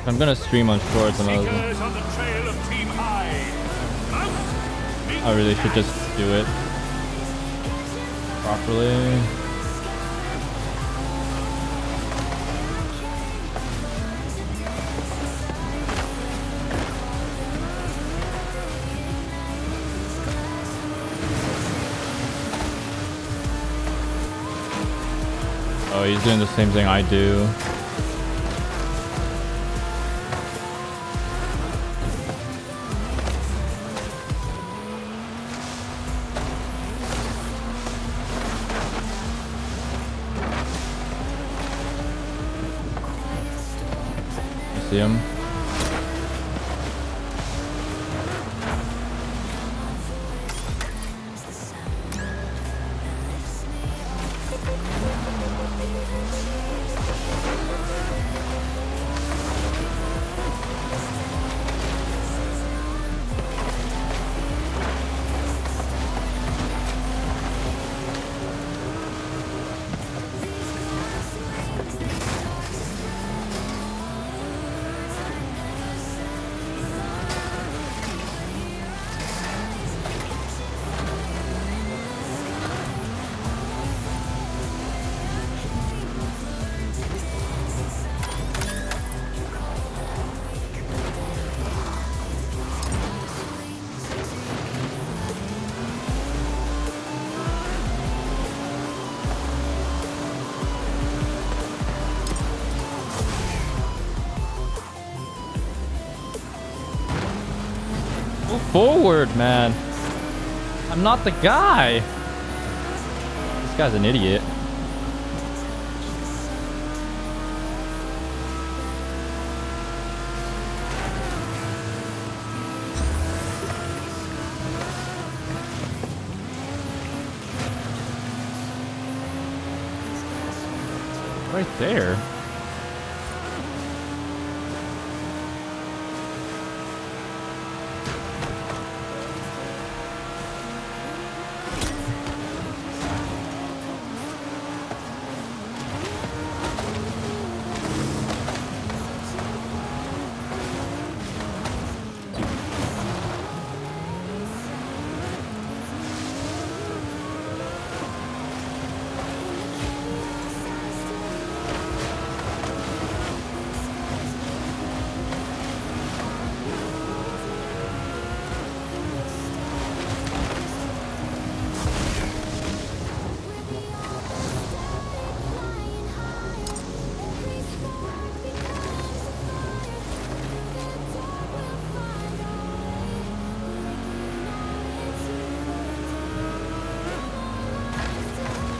I'm gonna stream on shorts, and I really should just do it properly. Oh, he's doing the same thing I do. You see him? Move forward, man. I'm not the guy. This guy's an idiot. Right there.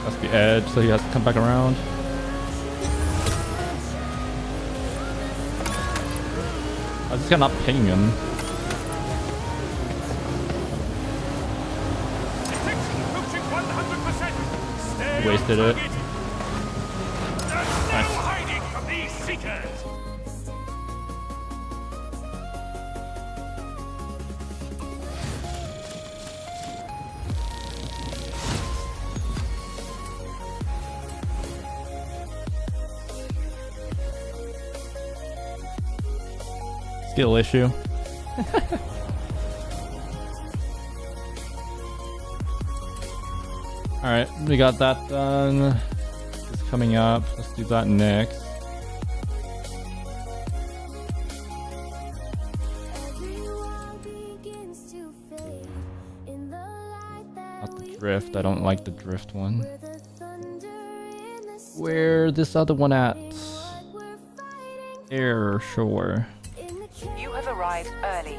That's the edge, so he has to come back around. I just got not ping him. Wasted it. Nice. Skill issue. Alright, we got that done. It's coming up. Let's do that next. Not the drift. I don't like the drift one. Where this other one at? Air Shore. You have arrived early,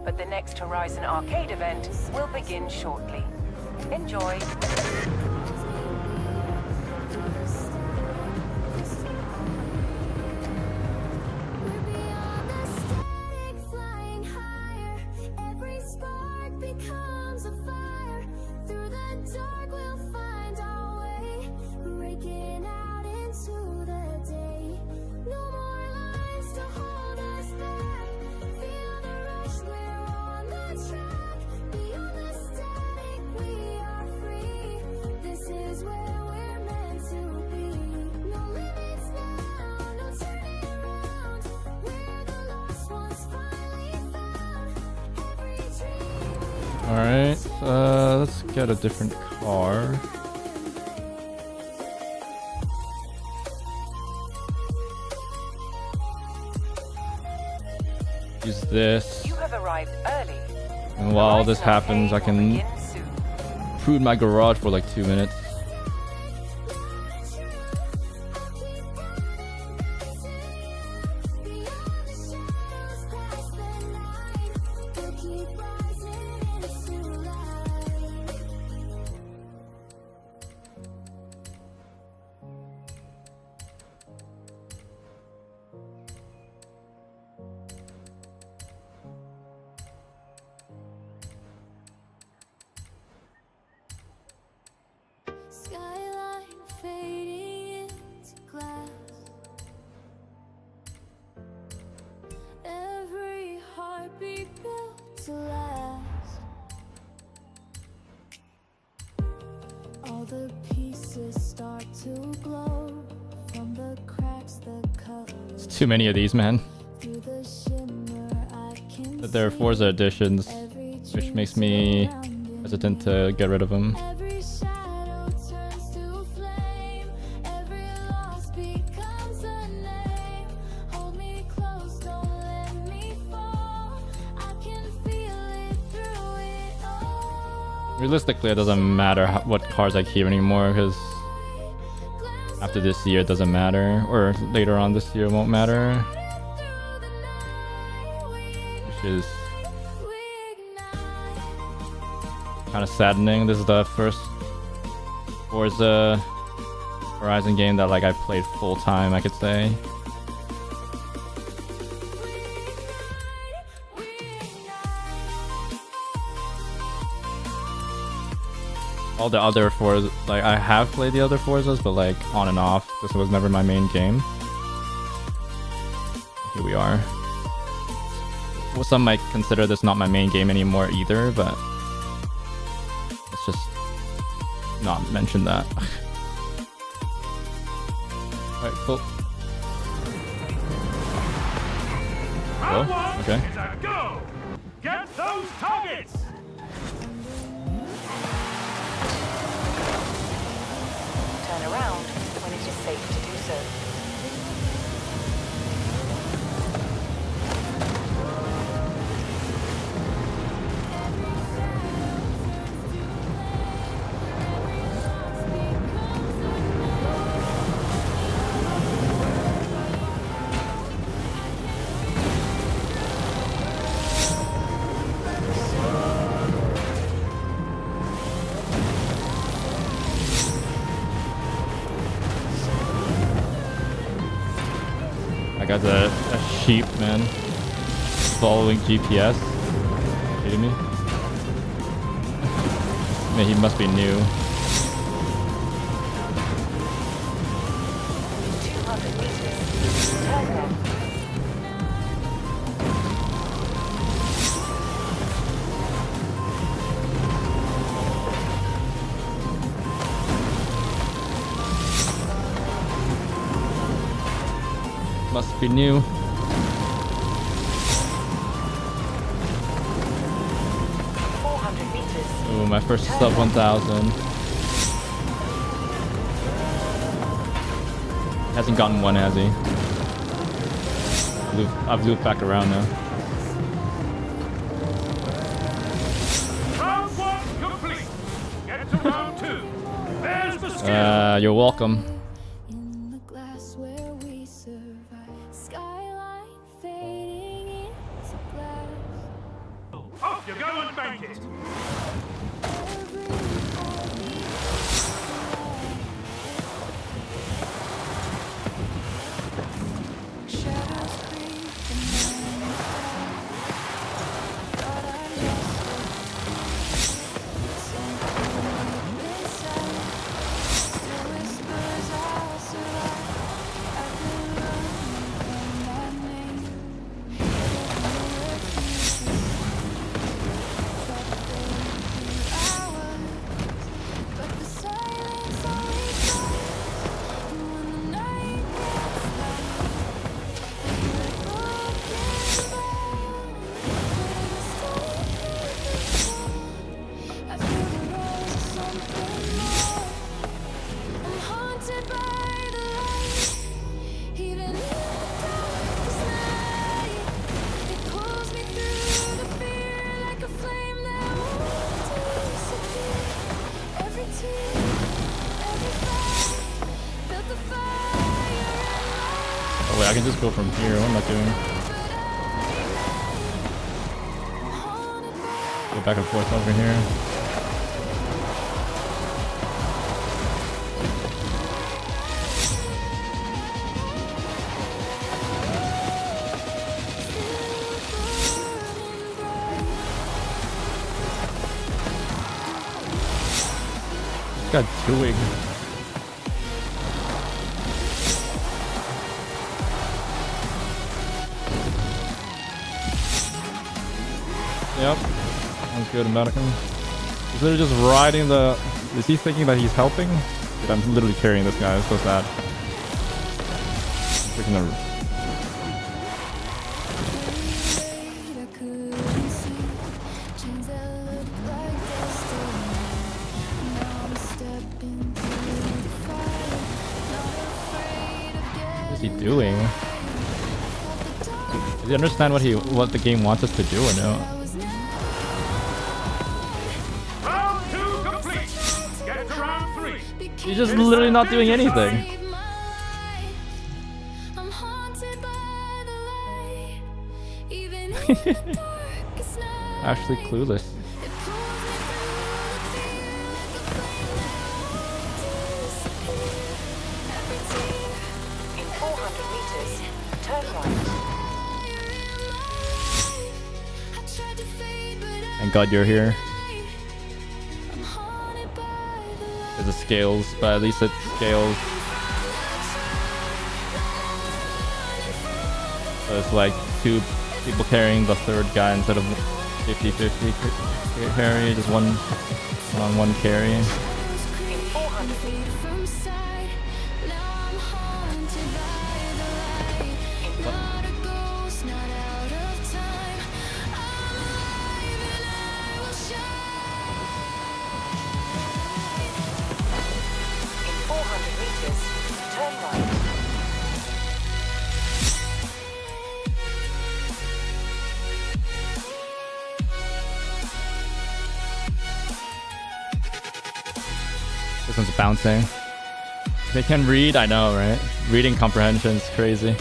but the next Horizon Arcade event will begin shortly. Enjoy. Alright, let's get a different car. Use this. You have arrived early. And while this happens, I can prune my garage for like 2 minutes. Too many of these, man. But they're Forza editions, which makes me hesitant to get rid of them. Realistically, it doesn't matter what cars I keep anymore, because after this year it doesn't matter, or later on this year it won't matter, which is kind of saddening. This is the first Forza Horizon game that like I played full time, I could say. All the other Forza, like I have played the other Forzas, but like on and off. This was never my main game. Here we are. Well, some might consider this not my main game anymore either, but let's just not mention that. Alright, cool. Hello? Okay. Go! Get those targets! Turn around when it is safe to do so. I got a sheep, man, following GPS. Kidding me? Man, he must be new. 200 meters. Turn left. Must be new. 400 meters. Ooh, my first sub 1000. Hasn't gotten one, has he? I've looped back around now. Round one complete. Get to round two. There's the skill. You're welcome. In the glass where we survive, skyline fading into glass. Off you go and bank it. Shadows creep and then thought I missed it. Something deep inside still whispers I'll survive. I've been running from my name. Hidden in the refuges. wait, I can just go from here. What am I doing? Go back and forth over here. What's God doing? Yep. Sounds good, American. He's literally just riding the... Is he thinking that he's helping? Dude, I'm literally carrying this guy. It's so sad. Freaking what is he doing? Does he understand what the game wants us to do or no? Round 2 complete. Get to round 3. He's just literally not doing anything. Actually clueless. In 400 meters, turn right. Thank God you're here. There's a scales, but at least it scales. So it's like 2 people carrying the third guy instead of 50-50 carry, just one on one carry. In 400 feet. In 400 meters, turn right. This one's bouncing. They can read, I know, right? Reading comprehension is crazy.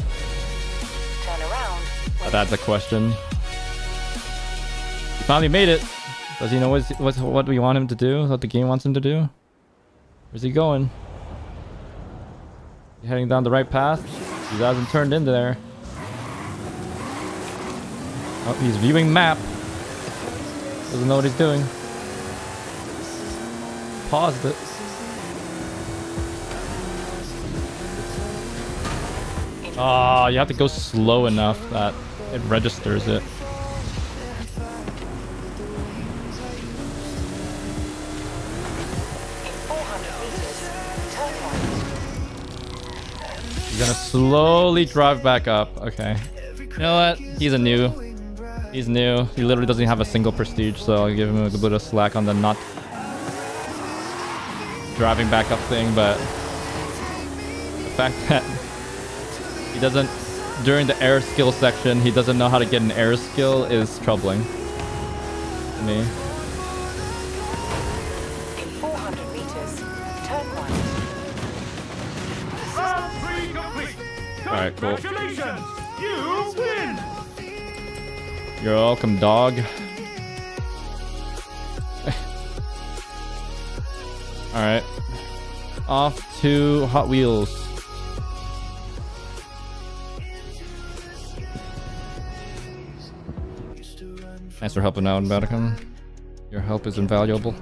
Turn around. But that's a question. He finally made it. Does he know what we want him to do? What the game wants him to do? Where's he going? He heading down the right path? He hasn't turned into there. Oh, he's viewing map. Doesn't know what he's doing. Paused it. Oh, you have to go slow enough that it registers it. In 400 meters, turn right. He's gonna slowly drive back up. Okay. You know what? He's a new. He's new. He literally doesn't have a single prestige, so I'll give him a little bit of slack on the not driving back up thing, but the fact that he doesn't, during the air skill section, he doesn't know how to get an air skill is troubling to me. In 400 meters, turn right. Round 3 complete. Alright, cool. Congratulations. You win. You're welcome, dog. Alright. Off to Hot Wheels. Thanks for helping out, Vatican. Your help is invaluable.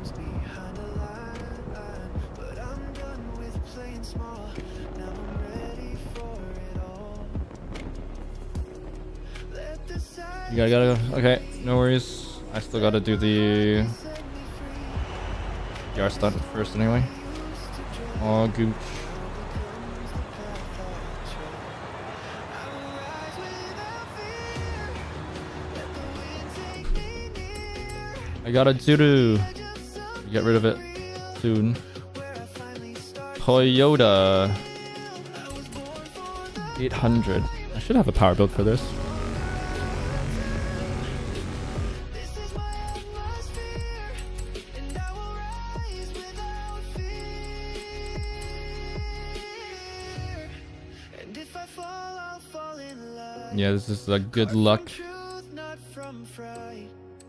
You gotta go. Okay, no worries. I still gotta do the yard stunt first anyway. Oh, gooch. I got a doo-doo. Get rid of it soon. Toyota 800. I should have a power build for this. Yeah, this is a good luck.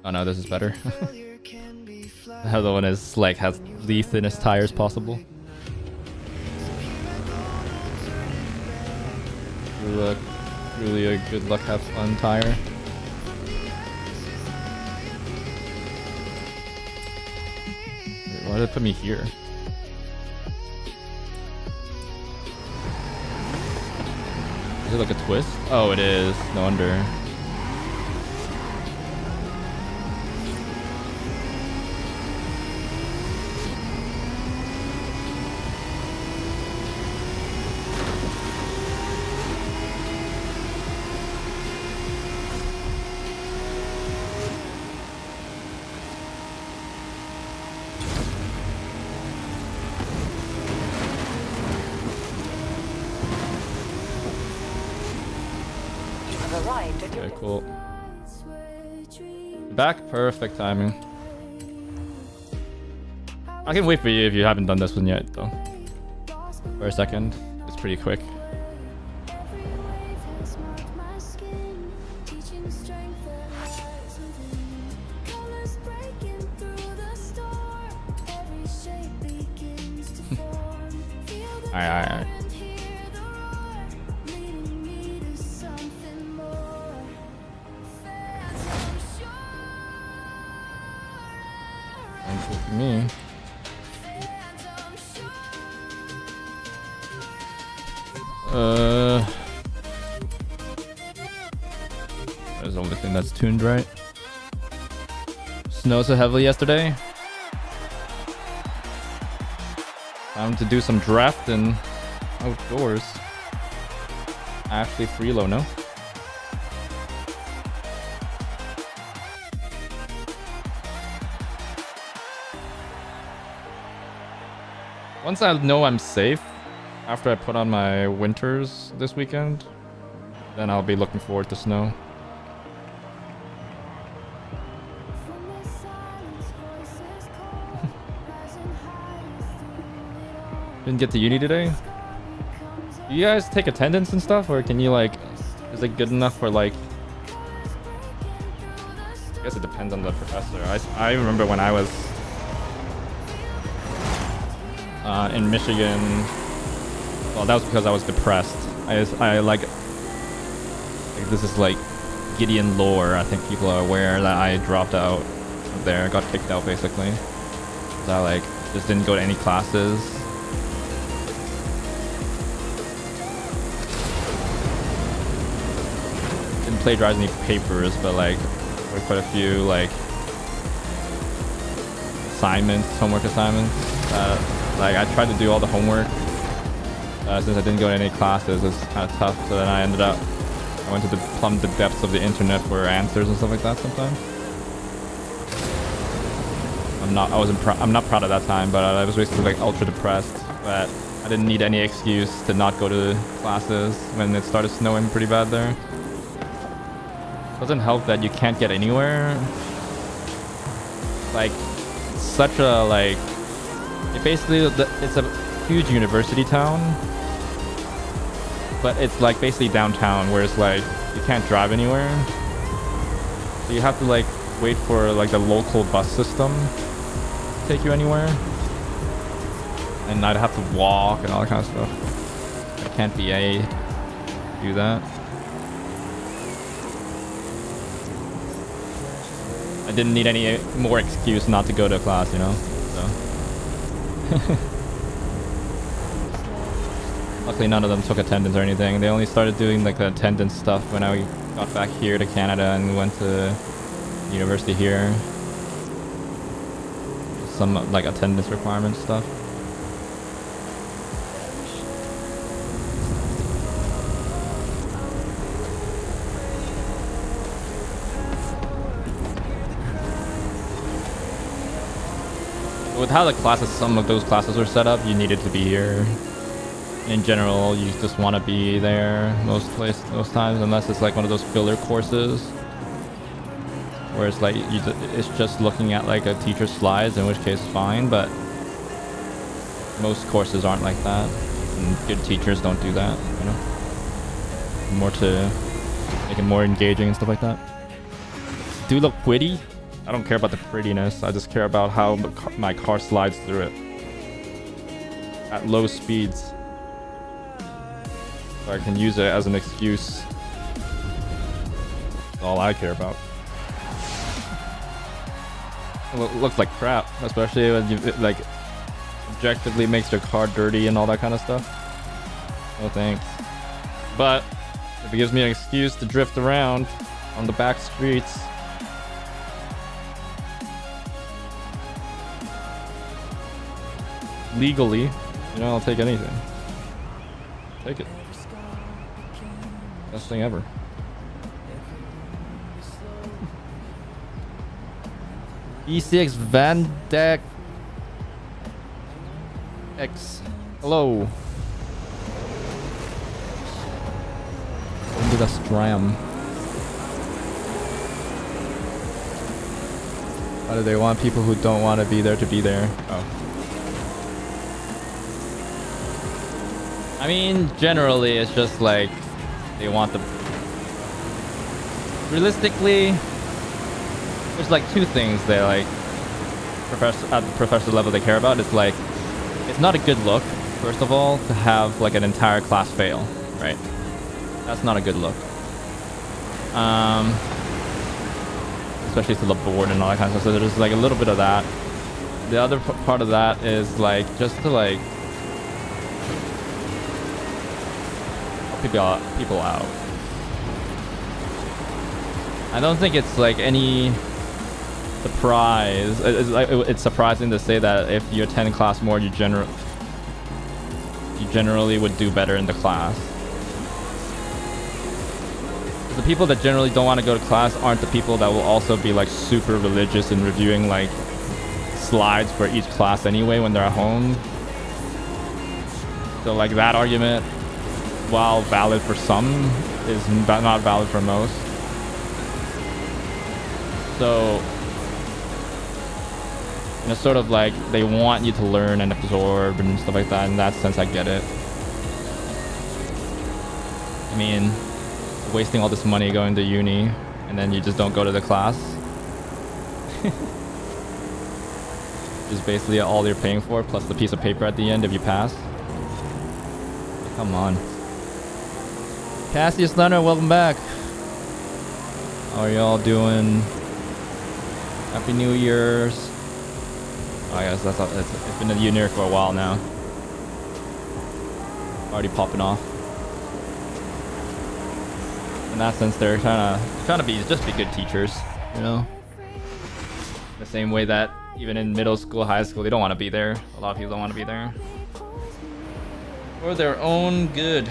Oh no, this is better. The other one is like has the thinnest tires possible. Really a good luck, have fun tire. Wait, why did it put me here? Is it like a twist? Oh, it is. No wonder. Okay, cool. Back, perfect timing. I can wait for you if you haven't done this one yet, though. For a second, it's pretty quick. Alright. With me. That's the only thing that's tuned right. Snowed so heavily yesterday. Time to do some drafting outdoors. Actually freelo, no? Once I know I'm safe, after I put on my winters this weekend, then I'll be looking forward to snow. Didn't get to uni today? Do you guys take attendance and stuff, or can you like, is it good enough for like, I guess it depends on the professor. I remember when I was in Michigan, well, that was because I was depressed. I like this is like Gideon lore. I think people are aware that I dropped out of there, got kicked out basically. So I like just didn't go to any classes. Didn't plagiarize any papers, but like there were quite a few like assignments, homework assignments. Like I tried to do all the homework since I didn't go to any classes. It was kind of tough. So then I went to plumb the depths of the internet for answers and stuff like that. Sometimes I'm not proud of that time, but I was basically like ultra depressed. But I didn't need any excuse to not go to classes when it started snowing pretty bad there. Doesn't help that you can't get anywhere. Like such a like. It's a huge university town, but it's like basically downtown, where it's like you can't drive anywhere. So you have to like wait for like the local bus system to take you anywhere, and I'd have to walk and all that kind of stuff. I can't BA do that. I didn't need any more excuse not to go to class, you know. So. Luckily none of them took attendance or anything. They only started doing like the attendance stuff when I got back here to Canada and went to university here. Some like attendance requirement stuff. With how the classes, some of those classes are set up, you needed to be here. In general, you just want to be there most times, unless it's like one of those filler courses, where it's like it's just looking at like a teacher's slides, in which case fine. But most courses aren't like that, and good teachers don't do that, you know. more to make it more engaging and stuff like that. Do look pretty? I don't care about the prettiness. I just care about how my car slides through it at low speeds, so I can use it as an excuse. That's all I care about. It looks like crap, especially when you like objectively makes your car dirty and all that kind of stuff. No thanks. But if it gives me an excuse to drift around on the back streets, legally, you know, I'll take anything. Take it. Best thing ever. E6 Van Dijk X. Hello. Into the stram. Why do they want people who don't want to be there to be there? Oh. I mean, generally, it's just like they want the. Realistically, there's like two things they like. At the professor level, they care about. It's like, it's not a good look, first of all, to have like an entire class fail, right? That's not a good look. Especially to the board and all that kind of stuff. So there's like a little bit of that. The other part of that is like just to like help people out. I don't think it's like any surprise. It's surprising to say that if you attend class more, you generally would do better in the class. The people that generally don't want to go to class aren't the people that will also be like super religious in reviewing like slides for each class anyway when they're at home. So like that argument, while valid for some, is not valid for most. So, you know, sort of like they want you to learn and absorb and stuff like that. In that sense, I get it. I mean, wasting all this money going to uni and then you just don't go to the class. Just basically all you're paying for plus the piece of paper at the end if you pass. Come on. Cassius Leonard, welcome back. How are y'all doing? Happy New Year's. Oh, I guess it's been a year for a while now. Already popping off. In that sense, they're trying to be good teachers, you know. The same way that even in middle school, high school, they don't want to be there. A lot of people don't want to be there for their own good.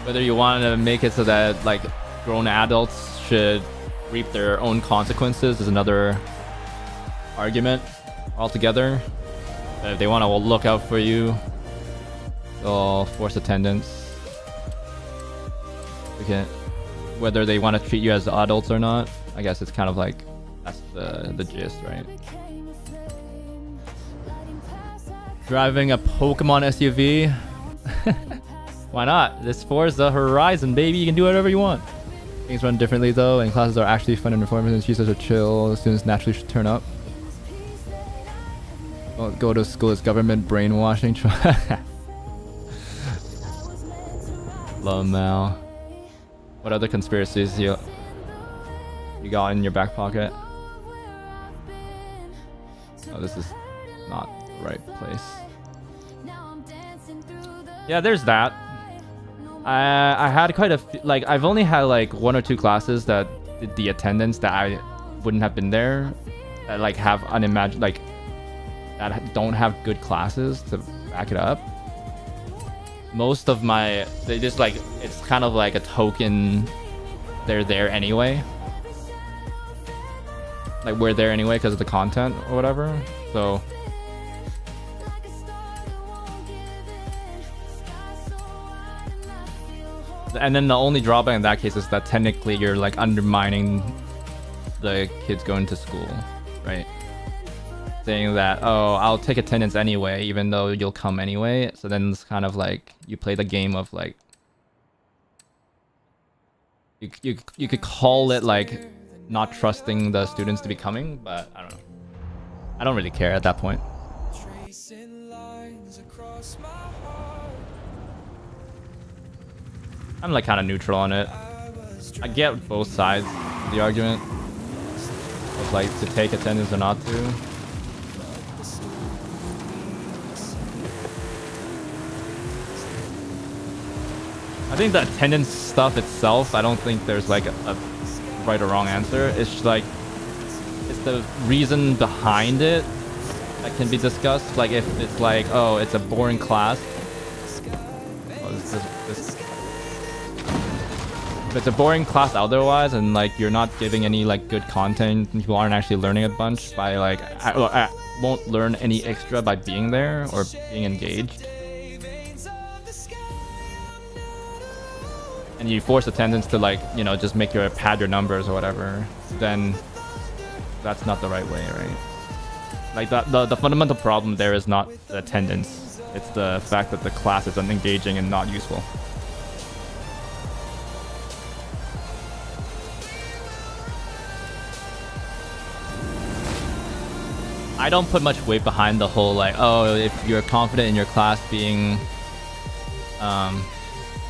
Whether you want to make it so that like grown adults should reap their own consequences is another argument altogether. But if they want to look out for you, they'll force attendance. Whether they want to treat you as adults or not, I guess it's kind of like that's the gist, right? Driving a Pokemon SUV. Why not? This Forza Horizon, baby. You can do whatever you want. Things run differently though, and classes are actually fun and informative, and users are chill. Students naturally should turn up. Don't go to school as government brainwashing. Lamau. What other conspiracies you got in your back pocket? Oh, this is not the right place. Yeah, there's that. I had quite a like I've only had like one or two classes that did the attendance that I wouldn't have been there that like have unimagined like that don't have good classes to back it up. Most of my they just like it's kind of like a token. They're there anyway. Like we're there anyway because of the content or whatever. So. And then the only drawback in that case is that technically you're like undermining the kids going to school, right? Saying that, oh, I'll take attendance anyway, even though you'll come anyway. So then it's kind of like you play the game of like you could call it like not trusting the students to be coming, but I don't know. I don't really care at that point. I'm like kind of neutral on it. I get both sides of the argument of like to take attendance or not to. I think the attendance stuff itself, I don't think there's like a right or wrong answer. It's just like it's the reason behind it that can be discussed. Like if it's like, oh, it's a boring class. Oh, this if it's a boring class otherwise and like you're not giving any like good content and people aren't actually learning a bunch by like I won't learn any extra by being there or being engaged, and you force attendance to like, you know, just make your pad your numbers or whatever, then that's not the right way, right? Like the fundamental problem there is not the attendance, it's the fact that the class is unengaging and not useful. I don't put much weight behind the whole like, oh, if you're confident in your class being,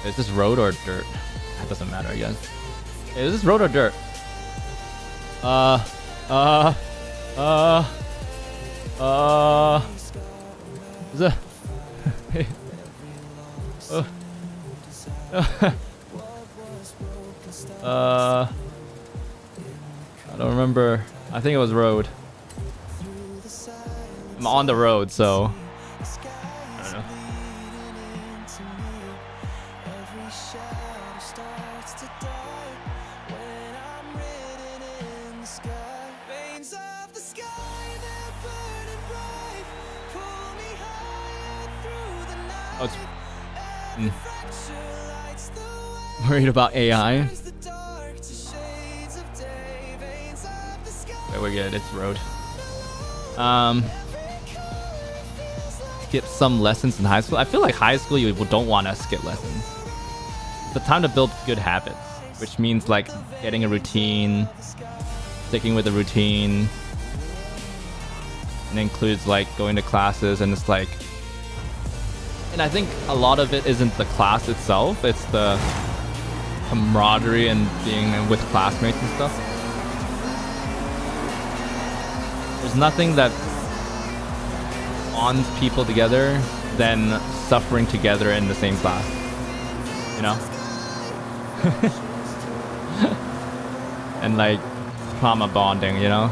is this road or dirt? That doesn't matter, I guess. Is this road or dirt? Is it? I don't remember. I think it was road. I'm on the road, so I don't know. Oh, it's worried about AI. Okay, we're good. It's road. Skip some lessons in high school. I feel like high school you don't want to skip lessons. It's the time to build good habits, which means like getting a routine, sticking with a routine, and includes like going to classes, and it's like, and I think a lot of it isn't the class itself, it's the camaraderie and being with classmates and stuff. There's nothing that bonds people together than suffering together in the same class, you know? And like trauma bonding, you know?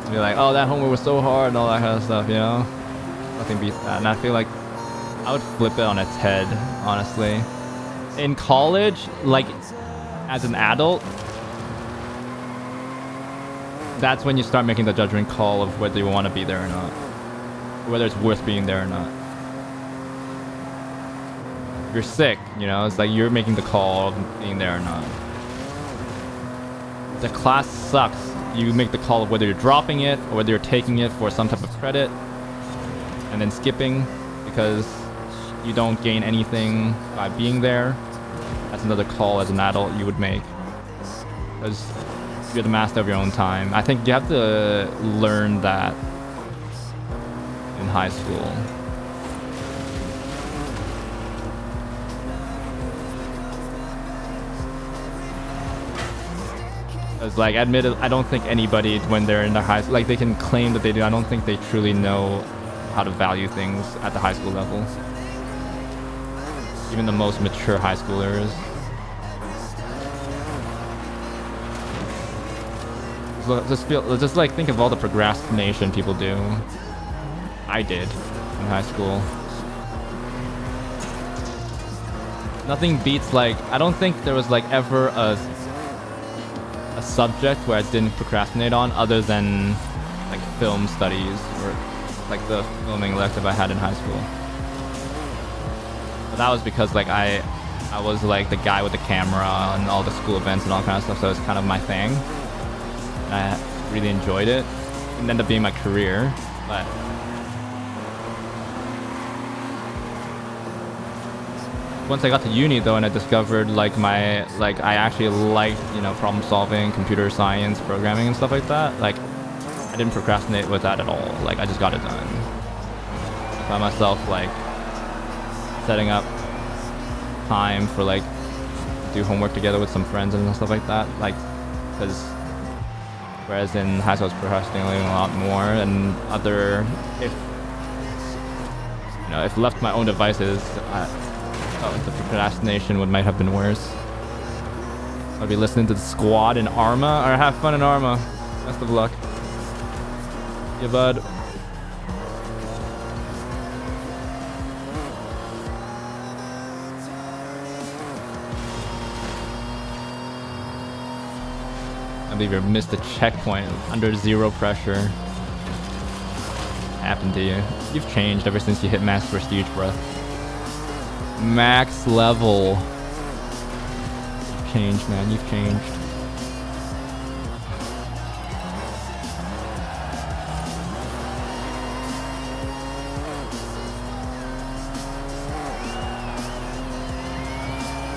Be like, oh, that homework was so hard and all that kind of stuff, you know? Nothing beats that. And I feel like I would flip it on its head, honestly. In college, like as an adult, that's when you start making the judgment call of whether you want to be there or not, whether it's worth being there or not. If you're sick, you know, it's like you're making the call of being there or not. The class sucks. You make the call of whether you're dropping it or whether you're taking it for some type of credit and then skipping because you don't gain anything by being there. That's another call as an adult you would make, because you're the master of your own time. I think you have to learn that in high school. Because like, admitted, I don't think anybody when they're in their high school, like they can claim that they do, I don't think they truly know how to value things at the high school level. Even the most mature high schoolers. Just like think of all the procrastination people do. I did in high school. Nothing beats like, I don't think there was like ever a subject where I didn't procrastinate on other than like film studies or like the filming elective I had in high school. But that was because like I was like the guy with the camera and all the school events and all kind of stuff, so it's kind of my thing. And I really enjoyed it. It ended up being my career, but once I got to uni though, and I discovered like I actually liked, you know, problem solving, computer science, programming and stuff like that. Like I didn't procrastinate with that at all. Like I just got it done. I found myself like setting up time for like do homework together with some friends and stuff like that. Like because whereas in high school I was procrastinating a lot more, and if left to my own devices, the procrastination might have been worse. I'll be listening to the squad in Arma, or have fun in Arma. Best of luck. Yeah, bud. I believe you missed the checkpoint under zero pressure. Happened to you. You've changed ever since you hit max prestige, bruh. Max level. You've changed, man. You've changed.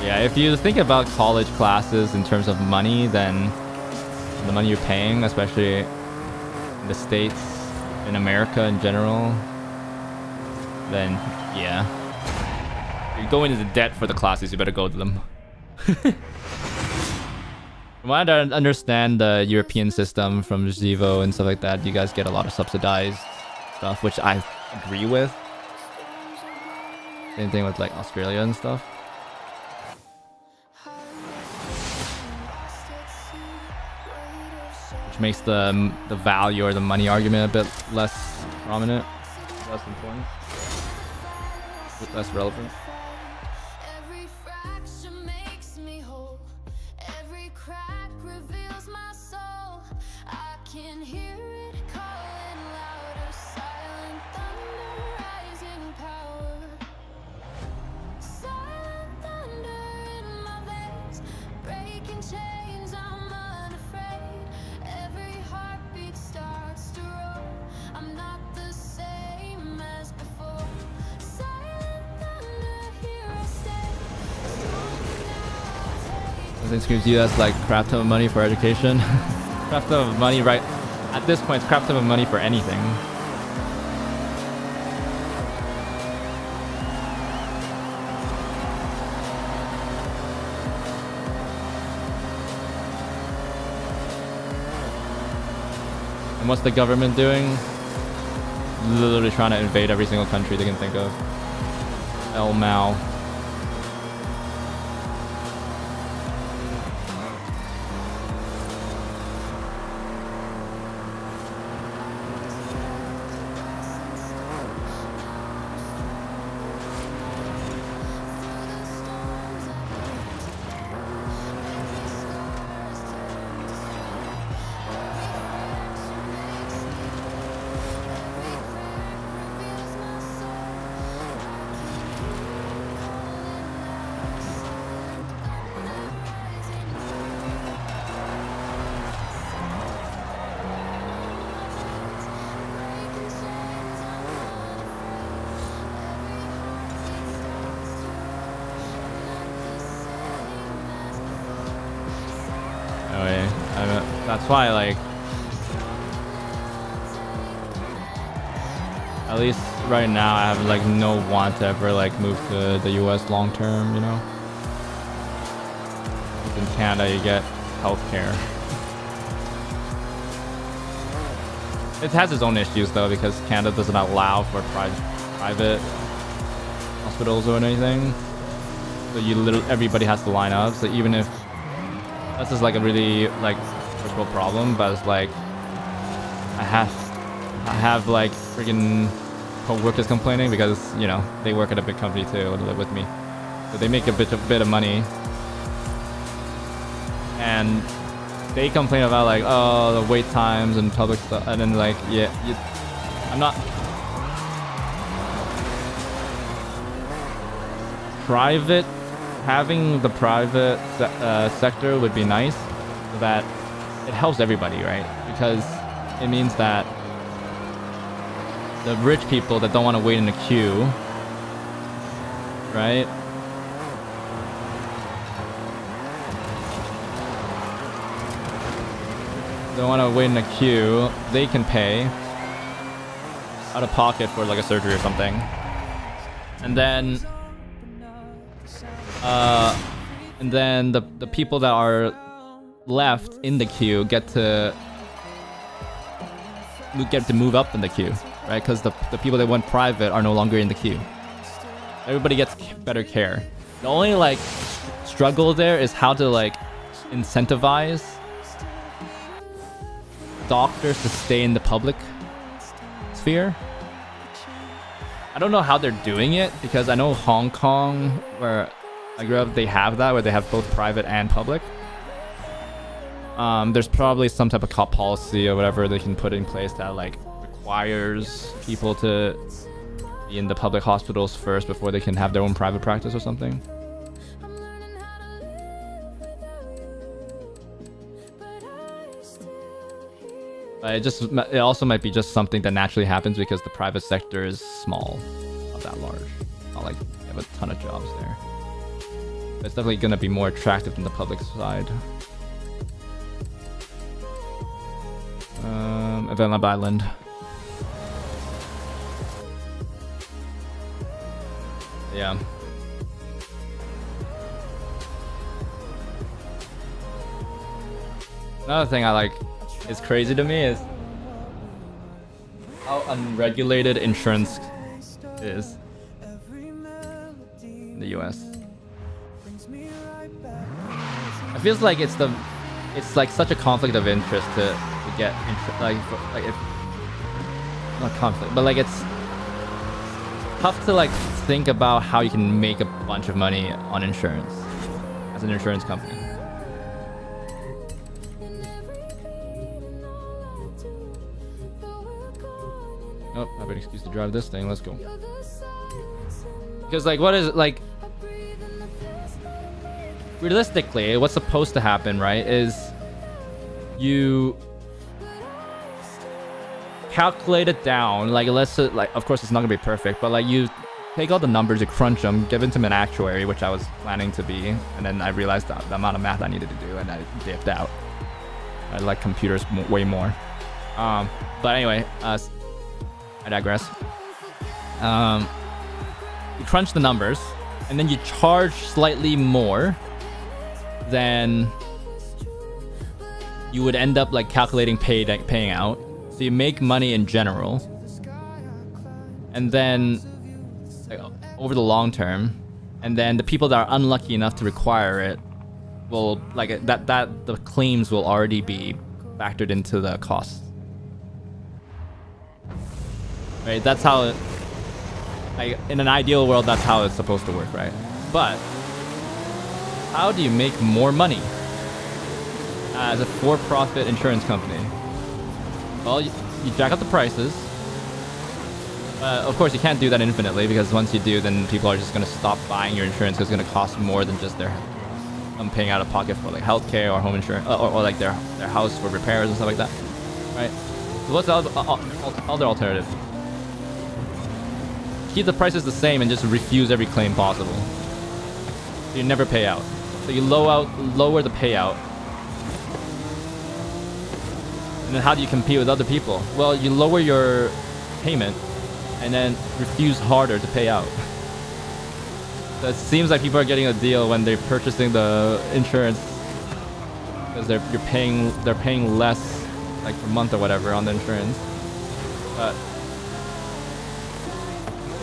Yeah, if you think about college classes in terms of money, then the money you're paying, especially in the States, in America in general, then yeah. You're going into debt for the classes, you better go to them. From what I understand the European system from Zivo and stuff like that, you guys get a lot of subsidized stuff, which I agree with. Same thing with like Australia and stuff. Which makes the value or the money argument a bit less prominent, less important, a bit less relevant. Nothing screams you as like crap ton of money for education. Crap ton of money, right? At this point, it's crap ton of money for anything. And what's the government doing? Literally trying to invade every single country they can think of. El Mao. That's why, like, at least right now, I have like no want to ever like move to the US long term, you know? In Canada, you get healthcare. It has its own issues though, because Canada doesn't allow for private hospitals or anything. So everybody has to line up. So even if that's just like a really like first world problem, but it's like I have like freaking co-workers complaining because, you know, they work at a big company too and live with me, so they make a bit of money, and they complain about like, oh, the wait times and public stuff, and then like, yeah, I'm not private. Having the private sector would be nice, so that it helps everybody, right? Because it means that the rich people that don't want to wait in a queue, right? Don't want to wait in a queue, they can pay out of pocket for like a surgery or something. And then the people that are left in the queue get to move up in the queue, right? Because the people that went private are no longer in the queue. Everybody gets better care. The only like struggle there is how to like incentivize doctors to stay in the public sphere. I don't know how they're doing it, because I know Hong Kong, where I grew up, they have that, where they have both private and public. There's probably some type of cop policy or whatever they can put in place that like requires people to be in the public hospitals first before they can have their own private practice or something. It also might be just something that naturally happens because the private sector is small, not that large. Not like they have a ton of jobs there. But it's definitely gonna be more attractive than the public side. Event Lab Island. Yeah. Another thing I like is crazy to me is how unregulated insurance is in the US. It feels like it's like such a conflict of interest to get like if not conflict, but like it's tough to like think about how you can make a bunch of money on insurance as an insurance company. Oh, I have an excuse to drive this thing. Let's go. Because like, what is like? Realistically, what's supposed to happen, right? Is you calculate it down. Like, let's say, like, of course, it's not gonna be perfect, but like you take all the numbers, you crunch them, give it to an actuary, which I was planning to be, and then I realized the amount of math I needed to do, and I dipped out. I like computers way more. But anyway, I digress. You crunch the numbers, and then you charge slightly more than you would end up like calculating paying out. So you make money in general, and then like, over the long term, and then the people that are unlucky enough to require it will like that the claims will already be factored into the cost. Right? That's how it, like in an ideal world, that's how it's supposed to work, right? But how do you make more money as a for-profit insurance company? Well, you jack up the prices. Of course, you can't do that infinitely, because once you do, then people are just going to stop buying your insurance because it's going to cost more than just their paying out of pocket for like healthcare or home insurance, or like their house for repairs and stuff like that, right? So what's the other alternative? Keep the prices the same and just refuse every claim possible. So you never pay out. So you lower the payout. And then how do you compete with other people? Well, you lower your payment and then refuse harder to pay out. So it seems like people are getting a deal when they're purchasing the insurance because they're paying less like per month or whatever on the insurance. But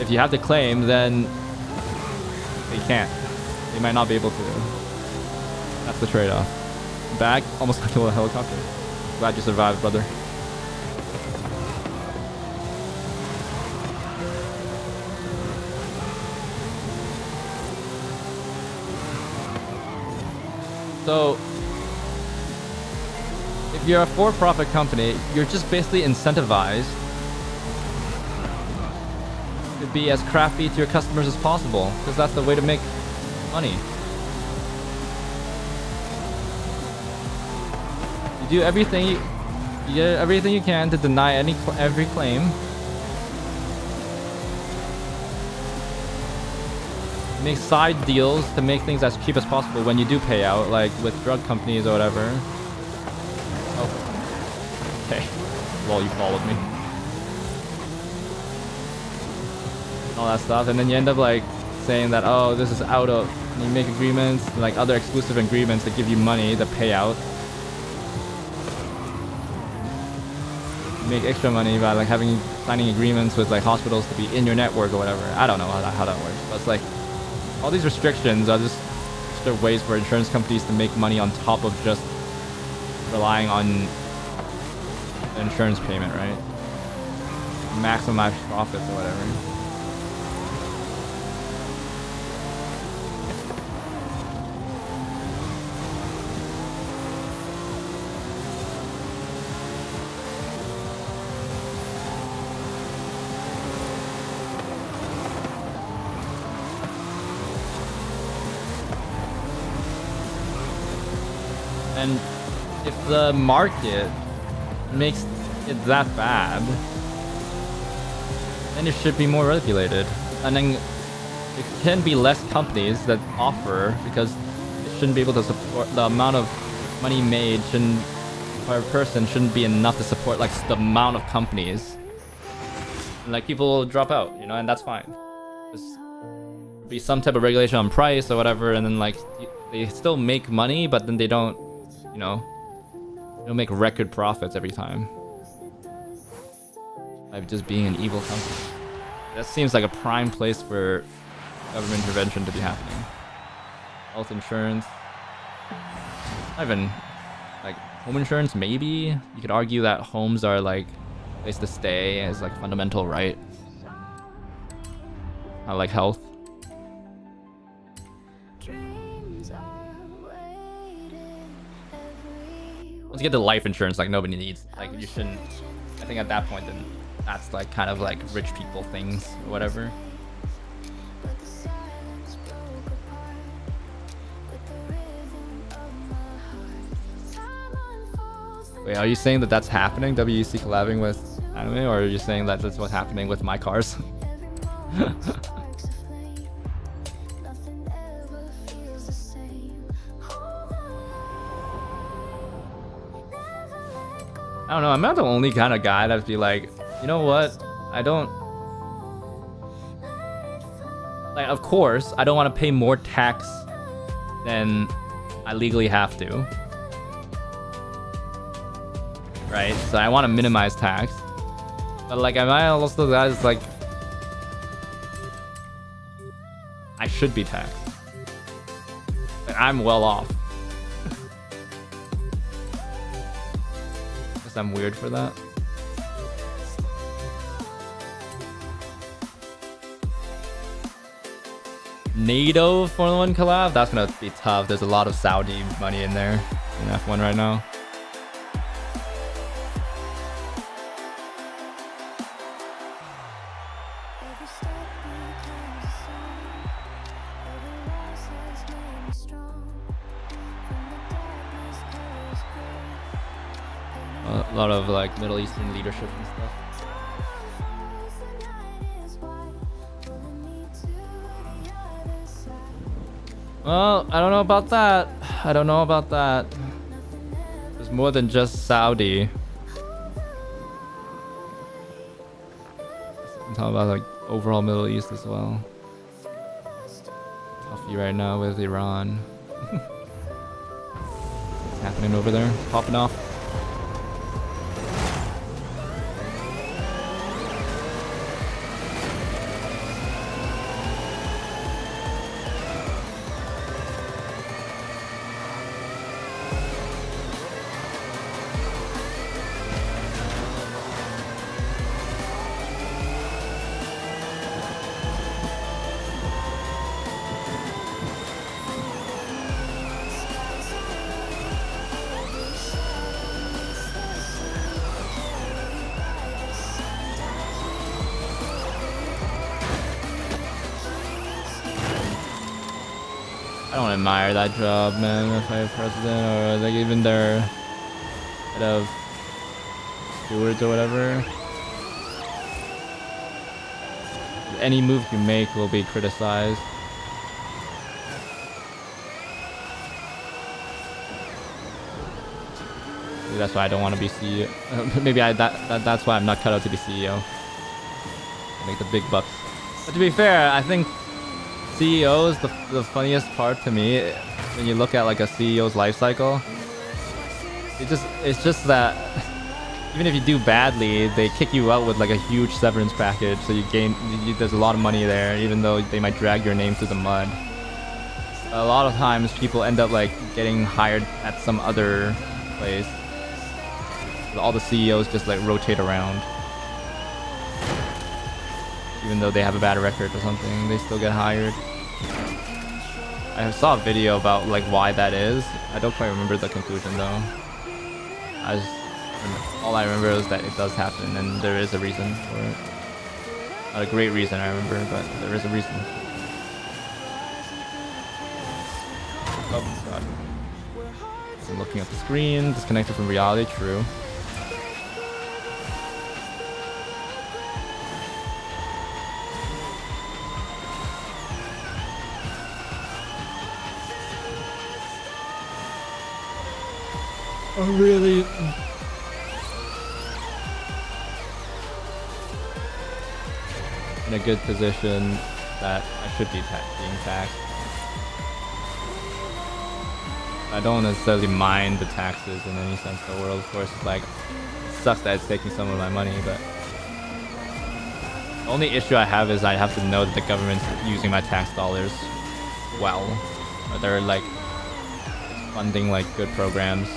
if you have to claim, then they can't. They might not be able to. That's the trade-off. back. Almost got killed a helicopter. Glad you survived, brother. So, if you're a for-profit company, you're just basically incentivized to be as crappy to your customers as possible, because that's the way to make money. You do everything you can to deny every claim. Make side deals to make things as cheap as possible when you do pay out, like with drug companies or whatever. Oh. Okay. Well, you followed me. All that stuff, and then you end up like saying that, oh, this is out of, and you make agreements, like other exclusive agreements that give you money to pay out. You make extra money by like signing agreements with like hospitals to be in your network or whatever. I don't know how that works, but it's like all these restrictions are just extra ways for insurance companies to make money on top of just relying on the insurance payment, right? Maximize profits or whatever. And if the market makes it that bad, then it should be more regulated. And then it can be less companies that offer, because it shouldn't be able to support the amount of money made per person shouldn't be enough to support like the amount of companies. And, like people will drop out, you know, and that's fine. There's be some type of regulation on price or whatever, and then like they still make money, but then they don't, you know, they don't make record profits every time. Like just being an evil company. That seems like a prime place for government intervention to be happening. Health insurance. Not even like home insurance, maybe. You could argue that homes are like a place to stay as like fundamental right. Not like health. Once you get to life insurance, like nobody needs, like you shouldn't, I think at that point then that's like kind of like rich people things or whatever. Wait, are you saying that that's happening? WEC collabing with anime, or are you saying that that's what's happening with my cars? I don't know, I'm not the only kind of guy that'd be like, you know what, I don't... Like, of course, I don't want to pay more tax than I legally have to. Right? So I want to minimize tax. But like, am I also the guy that's like... I should be taxed. Like, I'm well off. I'm weird for that. NATO Formula 1 collab? That's gonna be tough. There's a lot of Saudi money in there in F1 right now. A lot of like Middle Eastern leadership and stuff. Well, I don't know about that. I don't know about that. There's more than just Saudi. I'm talking about like overall Middle East as well. Toughy right now with Iran. What's happening over there? Popping off. I don't admire that job, man. If I president or like even their head of stewards or whatever. Any move you make will be criticized. Maybe that's why I don't want to be CEO. Maybe that's why I'm not cut out to be CEO. Make the big bucks. But to be fair, I think CEO is the funniest part to me when you look at like a CEO's life cycle. It's just that even if you do badly, they kick you out with like a huge severance package, so there's a lot of money there, even though they might drag your name through the mud. A lot of times people end up like getting hired at some other place. All the CEOs just like rotate around. Even though they have a bad record or something, they still get hired. I saw a video about like why that is. I don't quite remember the conclusion though. All I remember is that it does happen and there is a reason for it. Not a great reason I remember, but there is a reason. Oh god. I'm looking at the screen, disconnected from reality, true. Oh, really? In a good position that I should be being taxed. I don't necessarily mind the taxes in any sense of the world. Of course, it's like, it sucks that it's taking some of my money, but the only issue I have is I have to know that the government's using my tax dollars well. Or they're like funding like good programs.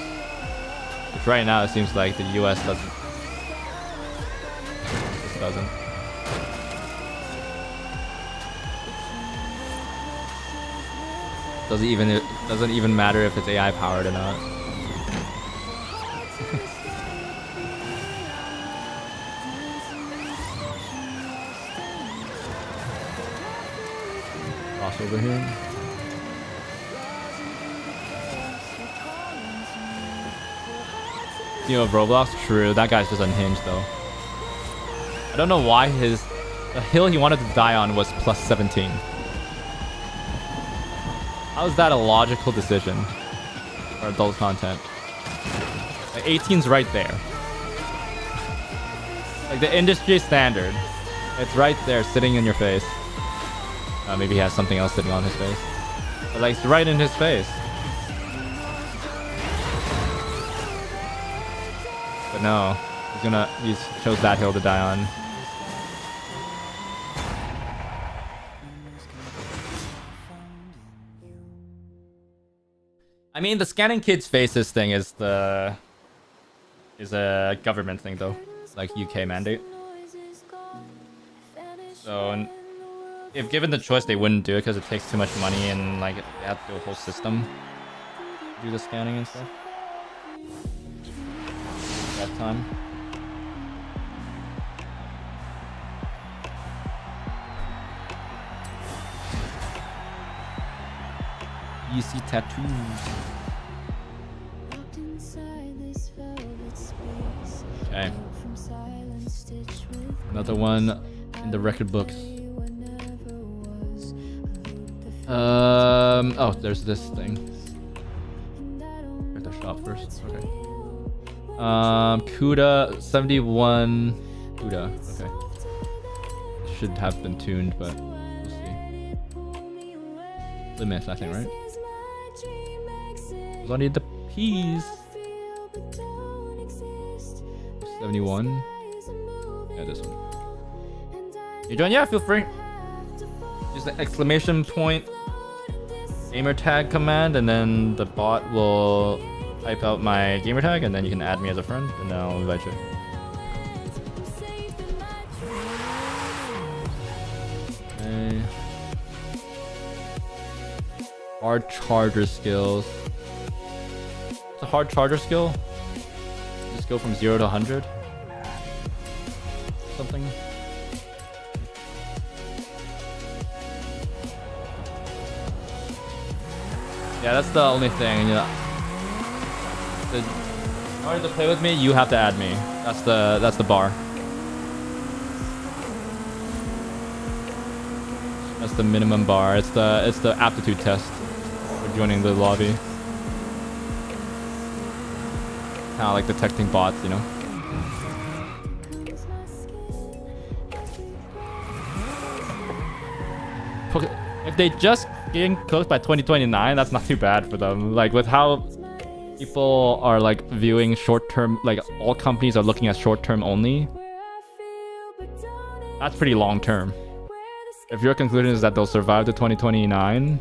Which right now it seems like the US doesn't. Just doesn't. It doesn't even matter if it's AI powered or not. Cross over here. You know, Roblox? True. That guy's just unhinged, though. I don't know why the hill he wanted to die on was plus 17. How is that a logical decision for adult content? Like 18's right there. Like the industry standard. It's right there, sitting in your face. Maybe he has something else sitting on his face. But like, it's right in his face. But no, he chose that hill to die on. I mean, the scanning kids' faces thing is a government thing though. It's like UK mandate. So if given the choice, they wouldn't do it because it takes too much money and like they have to do a whole system to do the scanning and stuff. That time. You see tattoos. Okay. Another one in the record books. Oh, there's this thing. Get the shop first. Okay. CUDA 71. CUDA. Okay. Should have been tuned, but we'll see. Limit, I think, right? I need the P's. 71. Yeah, this one. You join? Yeah, feel free. Use the exclamation point gamer tag command, and then the bot will type out my gamer tag, and then you can add me as a friend, and then I'll invite you. Okay. Hard charger skills. It's a hard charger skill. Just go from 0 to 100. Something. Yeah, that's the only thing. Yeah. In order to play with me, you have to add me. That's the bar. That's the minimum bar. It's the aptitude test for joining the lobby. Kind of like detecting bots, you know. If they just getting cooked by 2029, that's not too bad for them. Like with how people are like viewing short-term, like all companies are looking at short-term only. That's pretty long-term. If your conclusion is that they'll survive to 2029,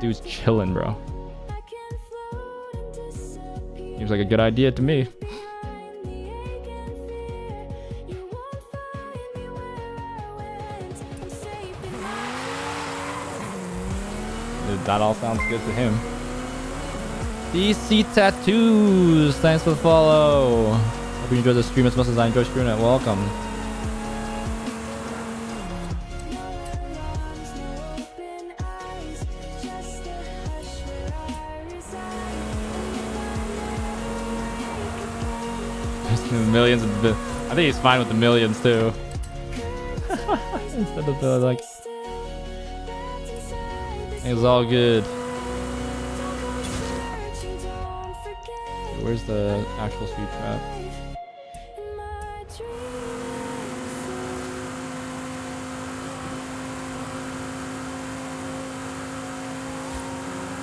dude's chilling, bro. Seems like a good idea to me. That all sounds good to him. DC Tattoos, thanks for the follow. Hope you enjoyed the stream as much as I enjoyed streaming it. Welcome. Millions of I think he's fine with the millions too. Instead of the like, it's all good. Where's the actual speed trap?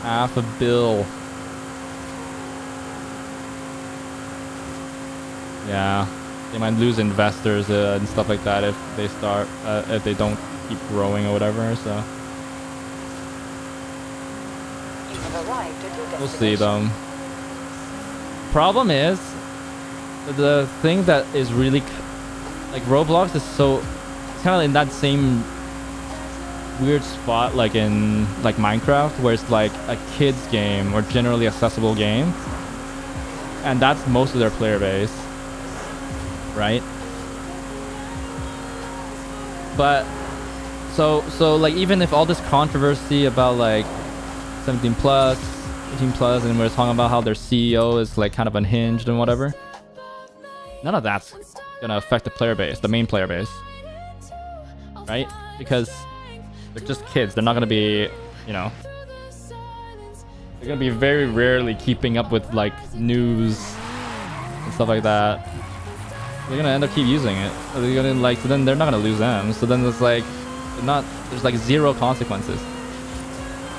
$500 million. Yeah, they might lose investors and stuff like that if they start if they don't keep growing or whatever. So You have arrived at your we'll see destination. them. Problem is, the thing that is really like Roblox is so it's kind of in that same weird spot like in like Minecraft, where it's like a kids game or generally accessible game, and that's most of their player base. Right? But so like even if all this controversy about like 17 plus 18 plus and we're talking about how their CEO is like kind of unhinged and whatever, none of that's gonna affect the player base, the main player base, right? Because they're just kids. They're not gonna be, you know, they're gonna be very rarely keeping up with like news and stuff like that. They're gonna end up keep using it. So they're gonna like, so then they're not gonna lose them. So then it's like, there's like zero consequences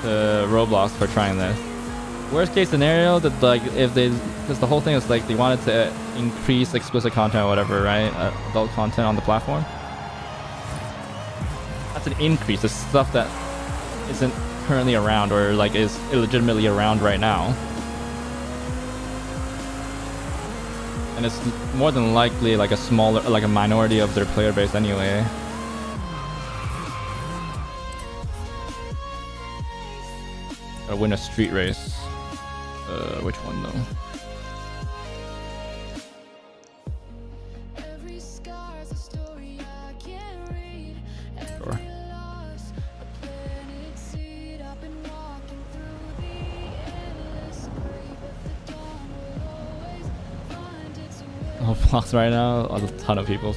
to Roblox for trying this. Worst case scenario, that like if they, because the whole thing is like they wanted to increase explicit content or whatever, right? Adult content on the platform. That's an increase. It's stuff that isn't currently around or like is illegitimately around right now. And it's more than likely like a smaller, like a minority of their player base anyway. Gotta win a street race. Which one though? Sure. Oh, blocks right now, a ton of people.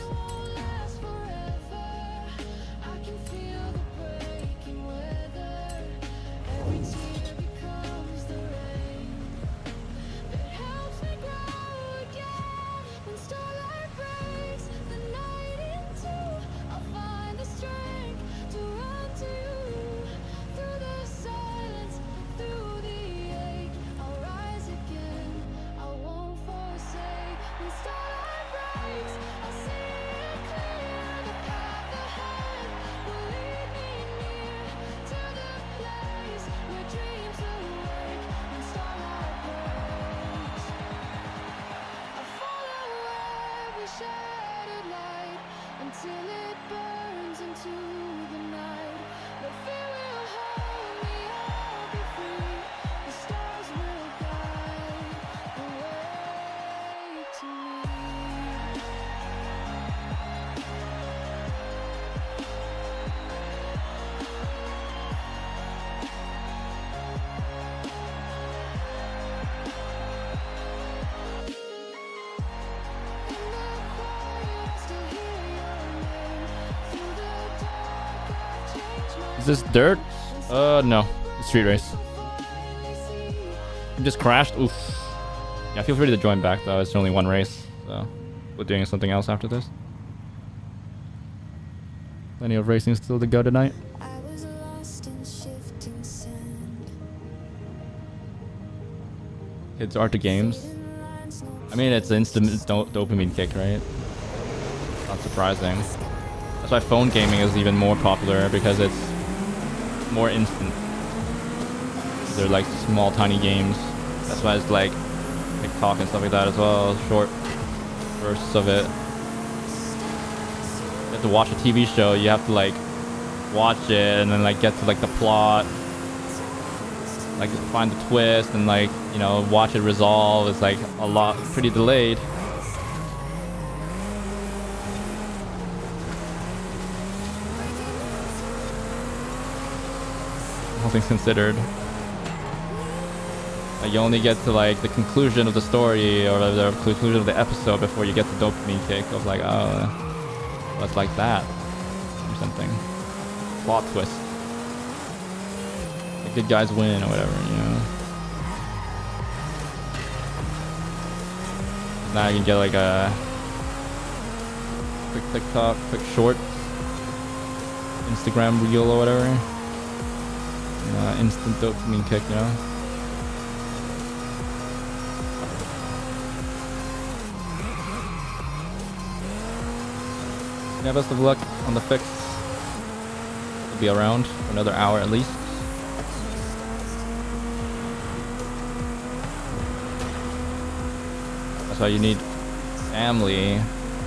Is this dirt? No. It's street race. I just crashed. Oof. Yeah, feel free to join back though. It's only one race, so we're doing something else after this. Plenty of racing still to go tonight. I was lost in shifting sand. Kids are to games. I mean, it's instant dopamine kick, right? Not surprising. That's why phone gaming is even more popular, because it's more instant. They're like small, tiny games. That's why it's like TikTok and stuff like that as well. Short bursts of it. You have to watch a TV show. You have to like watch it and then like get to like the plot, like find the twist and like, you know, watch it resolve. It's like a lot, pretty delayed. All things considered. Like you only get to like the conclusion of the story or the conclusion of the episode before you get the dopamine kick of like, oh, well, it's like that or something. Plot twist. The good guys win or whatever, you know. Now you can get like a quick TikTok, quick short, Instagram reel or whatever. Instant dopamine kick, you know. Yeah, best of luck on the fix. We'll be around for another hour at least. That's why you need family.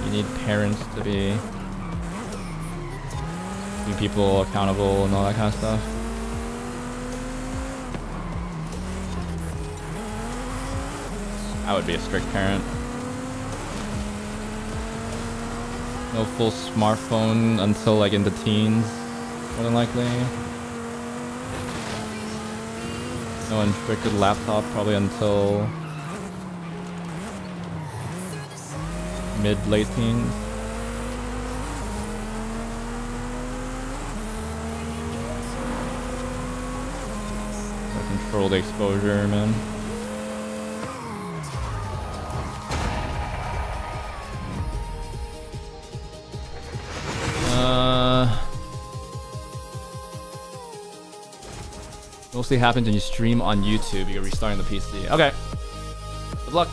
You need parents to be keeping people accountable and all that kind of stuff. I would be a strict parent. No full smartphone until like in the teens, more than likely. No unrestricted laptop probably until mid-late teens. So control the exposure, man. Mostly happens when you stream on YouTube. You're restarting the PC. Okay. Good luck.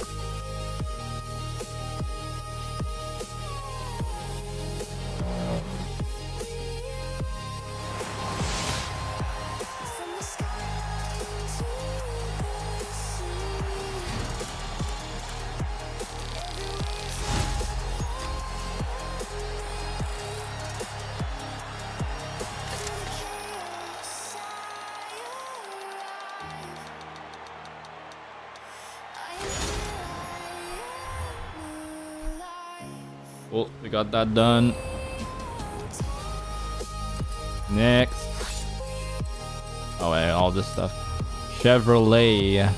Well, we got that done. Next. Oh, wait, all this stuff. Chevrolet.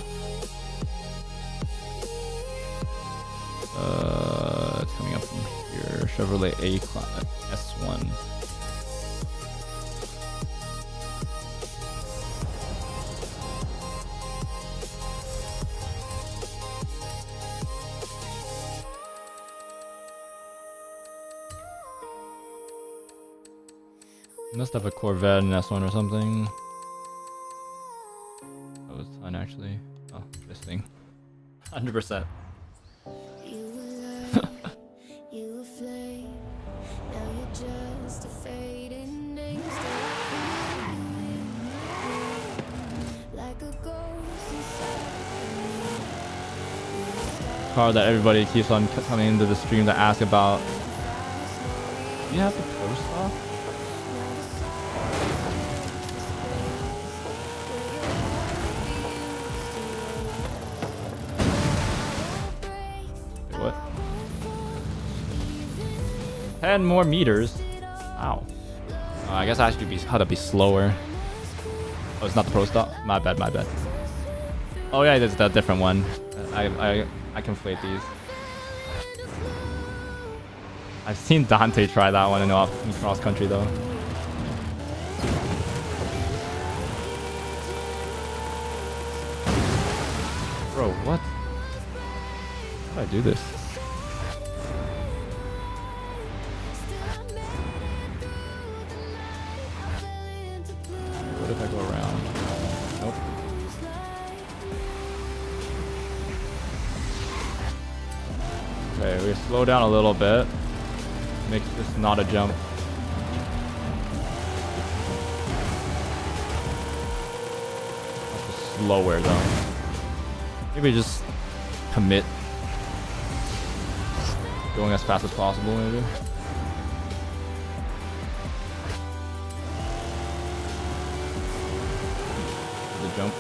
It's coming up from here. Chevrolet A-Class S1. Must have a Corvette and S1 or something. That was fun actually. Oh, this thing. 100%. You were flame. Now you're just a fading danger. Like a ghost inside. Car that everybody keeps on coming into the stream to ask about. Do you have the post off? Wait, what? 10 more meters. Wow. I guess I should be how to be slower. Oh, it's not the pro stop. My bad, my bad. Oh yeah, there's that different one. I conflate these. I've seen Dante try that one in cross country though. How do I do this? What if I go around? Nope. Okay, we slow down a little bit. Make this not a jump. That's just slower though. Maybe just commit. Going as fast as possible, maybe. The jump.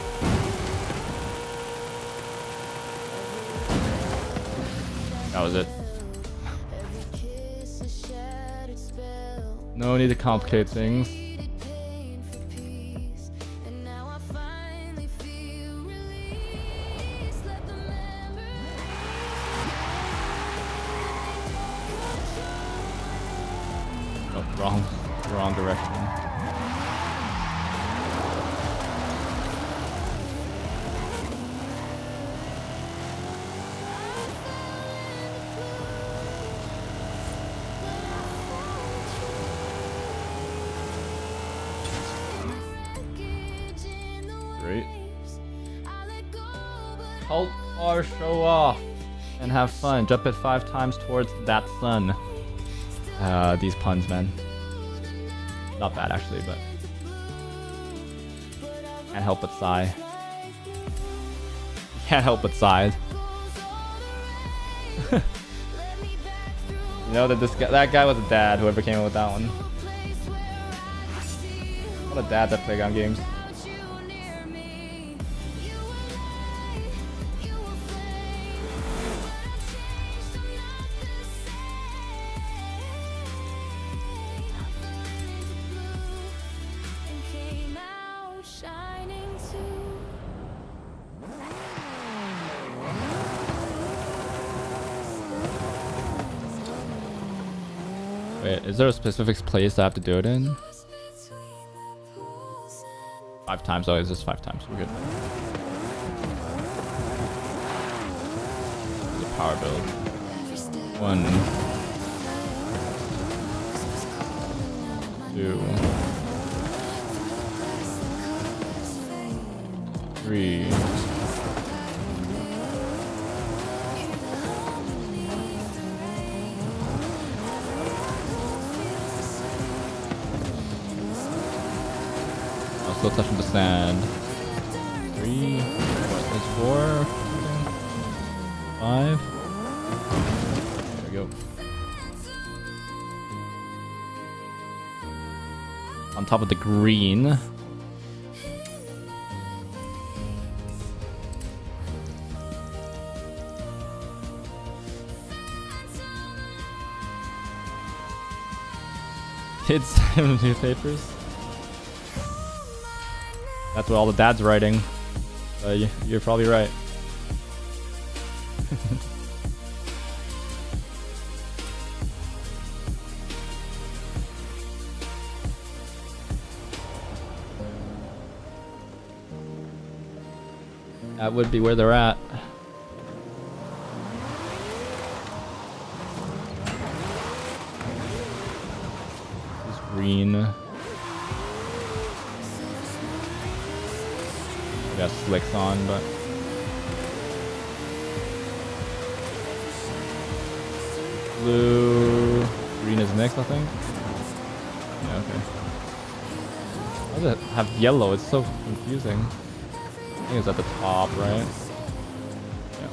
That was it. No need to complicate things. Oh, wrong direction. Great. Cult car show off and have fun. Jump it 5 times towards that sun. These puns, man. Not bad actually, but can't help but sigh. Can't help but sigh. You know that that guy was a dad. Whoever came up with that one. What a dad that playground games. Wait, is there a specific place I have to do it in? 5 times. Oh, it's just 5 times. We're good. The power build. 1, 2, 3. Still touching the sand. 3, 4, 5. There we go. On top of the green. Kids newspapers. That's what all the dads writing. You're probably right. That would be where they're at. This is green. Got slicks on, but blue, green is next, I think. Yeah, okay. Why does it have yellow? It's so confusing. I think it's at the top, right? Yeah.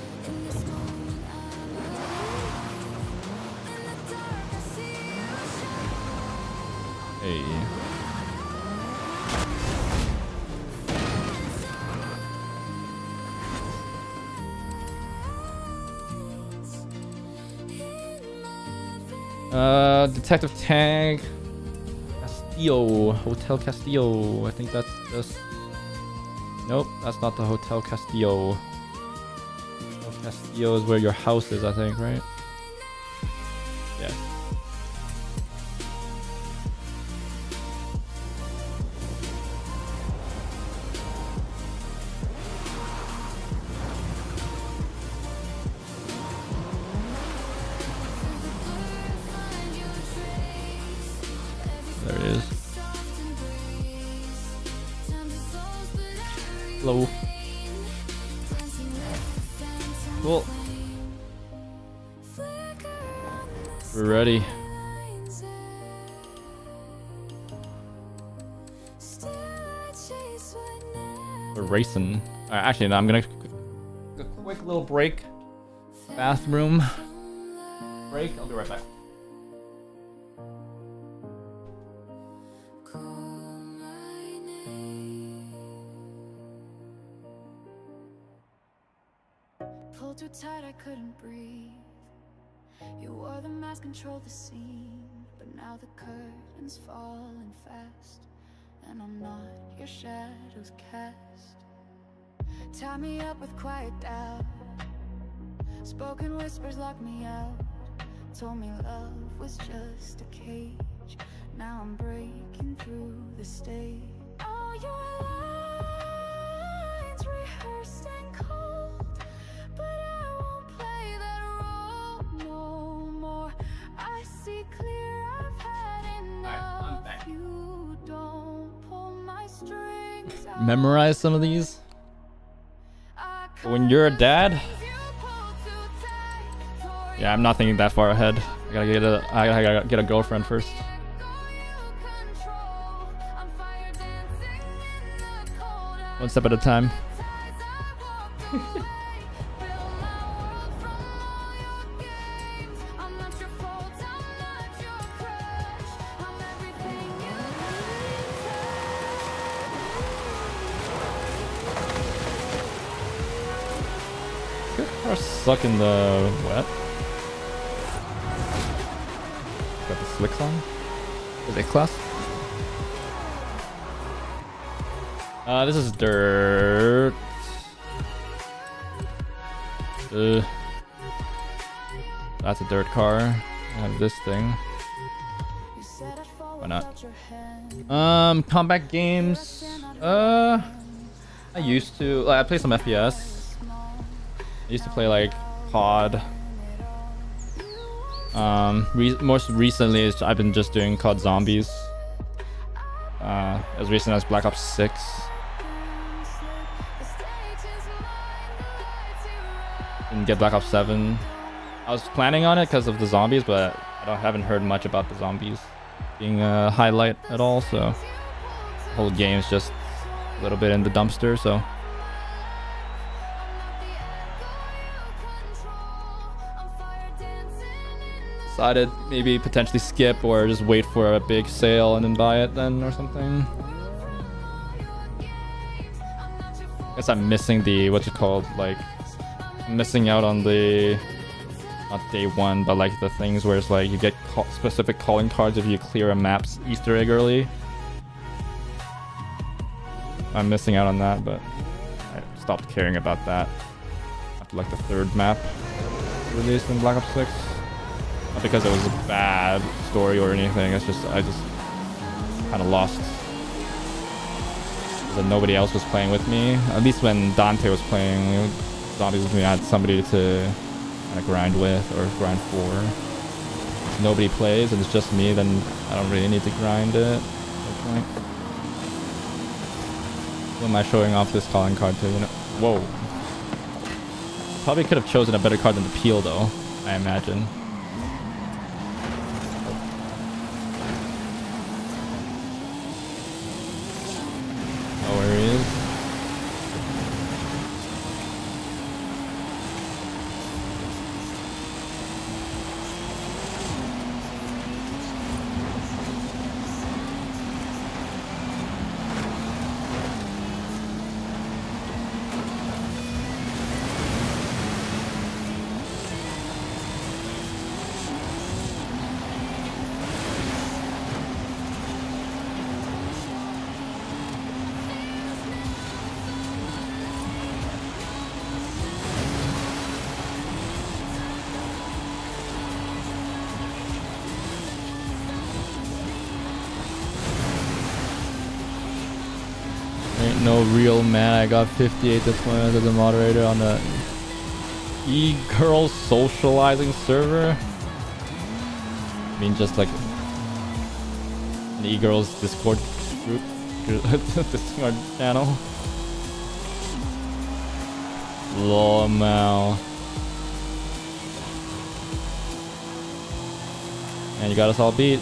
Hey. Detective Tag Castillo, Hotel Castillo. I think that's just. Nope, that's not the Hotel Castillo. Hotel Castillo is where your house is, I think, right? Yes. it is. Hello. Cool. We're ready. We're racing. Actually, no, I'm gonna a quick little break. Bathroom break. I'll be right back. Pulled too tight, I couldn't breathe. You wore the mask, controlled the scene, but now the curtain's falling fast, and I'm not your shadow's cast. Tie me up with quiet doubt. Spoken whispers locked me out. Told me love was just a cage. Now I'm breaking through the stage. All your lines rehearsed and cold, but I won't play that role no more. I see clear, I've had enough. I'm back. You don't pull my strings out. Memorize some of these. When you're a dad. Yeah, I'm not thinking that far ahead. I gotta get a girlfriend first. One step at a time. Are stuck in the wet. Got the slicks on. Is it class? This is dirt. That's a dirt car. I have this thing. Why not? Combat games. I used to. Like, I play some FPS. I used to play like COD. Most recently, I've been just doing COD Zombies. As recent as Black Ops 6. Didn't get Black Ops 7. I was planning on it because of the zombies, but I haven't heard much about the zombies being a highlight at all. So the whole game's just a little bit in the dumpster. So. Decided maybe potentially skip or just wait for a big sale and then buy it then or something. Guess I'm missing the what's it called, like missing out on the not day one but like the things where it's like you get specific calling cards if you clear a map's Easter egg early. I'm missing out on that, but I stopped caring about that after like the third map released in Black Ops 6. Not because it was a bad story or anything, it's just I just kind of lost. Because nobody else was playing with me. At least when Dante was playing zombies with me, I had somebody to kind of grind with or grind for. If nobody plays and it's just me, then I don't really need to grind it at that point. Who am I showing off this calling card to? You know? Whoa. Probably could have chosen a better card than the Peel though, I imagine. Where he is. Ain't no real man. I got 58 deployments as a moderator on the e-girl socializing server. I mean, just like An e-girls Discord group, Discord channel. Lol. And you got us all beat.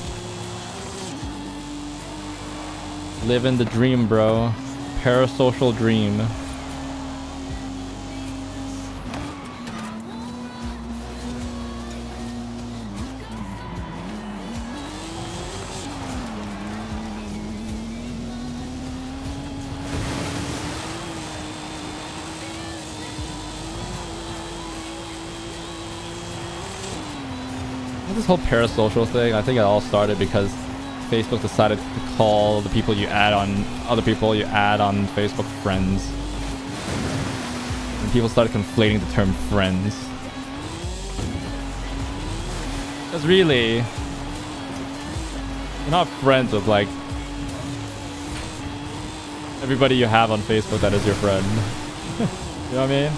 Living the dream, bro. Parasocial dream. This whole parasocial thing, I think it all started because Facebook decided to call the people you add on other people you add on Facebook friends. And people started conflating the term friends. Because really, you're not friends with like everybody you have on Facebook that is your friend. You know what I mean?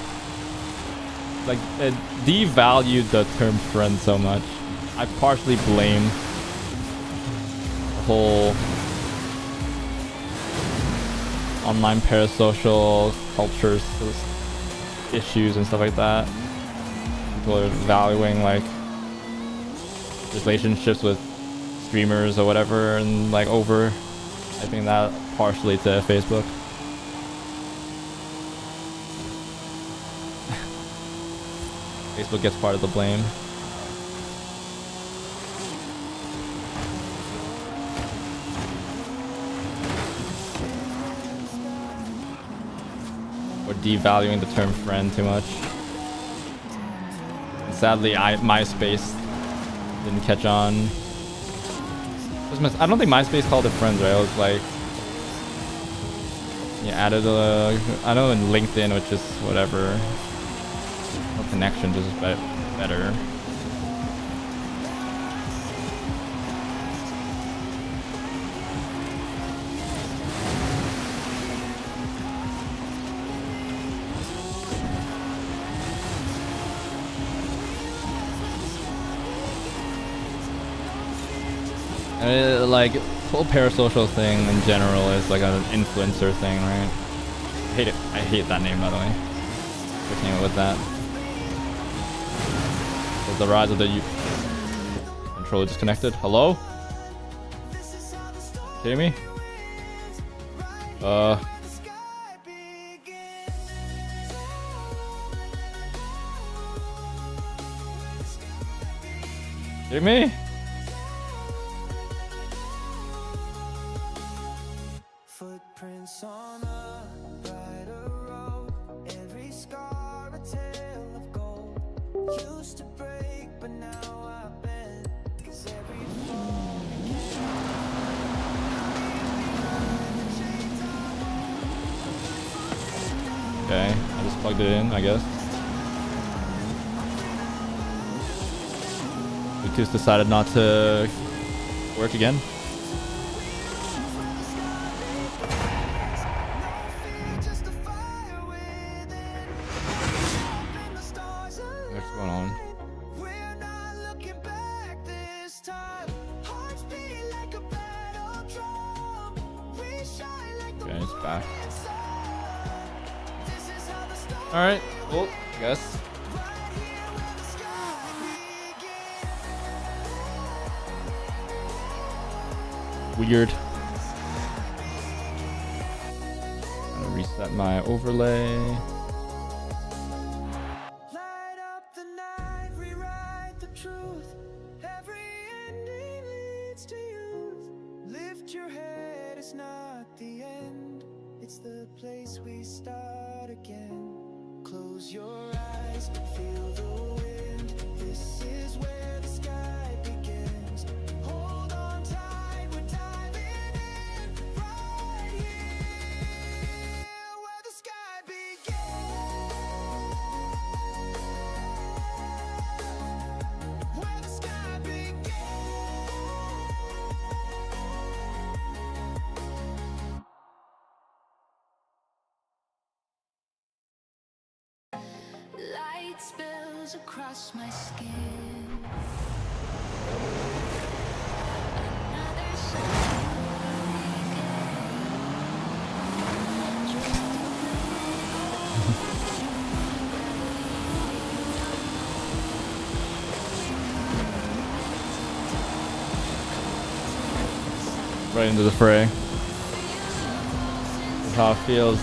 Like, it devalued the term friend so much. I partially blame the whole online parasocial cultures issues and stuff like that. People are valuing like relationships with streamers or whatever, and like over, I think that partially to Facebook. Facebook gets part of the blame. We're devaluing the term friend too much. And sadly, MySpace didn't catch on. I don't think MySpace called it friends, right? It was like, you added a, I know in LinkedIn, which is whatever. No connection, just better. Like, whole parasocial thing in general is like an influencer thing, right? I hate it. I hate that name, by the way. We came up with that. The rise of the controller disconnected. Hello? Kidding me? Kidding me? Footprints on a brighter road. Every scar a tale of gold. Used to break, but now I bend. 'Cause every fall Okay, I just plugged it in, I guess. Bluetooth decided not to work again. What's going on? Okay, it's back. Alright, cool, I guess. Weird. I'm gonna reset my overlay. light up the night, rewrite the truth. Every ending leads to youth. Lift your head, it's not the end. It's the place we start again. Close your eyes, feel the wind. This is where the sky begins. Hold on tight, we're diving in. Right here, where the sky begins. Where the sky begins. Light spills across my skin. Another shot. Right into the fray. That's how it feels.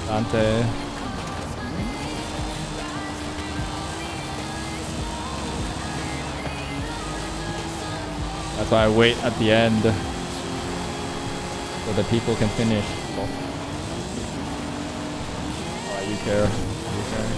Dante. That's why I wait at the end so the people can finish. Oh. Alright, you care. You care.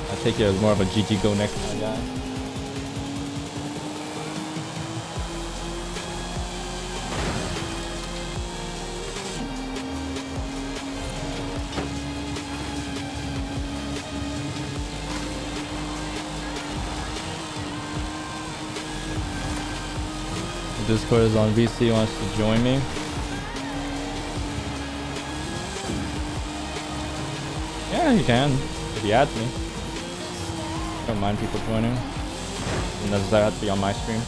I take it as more of a GG go next time, guy. Discord is on VC, wants to join me. Yeah, you can. If he adds me. I don't mind people joining. And does that have to be on my stream?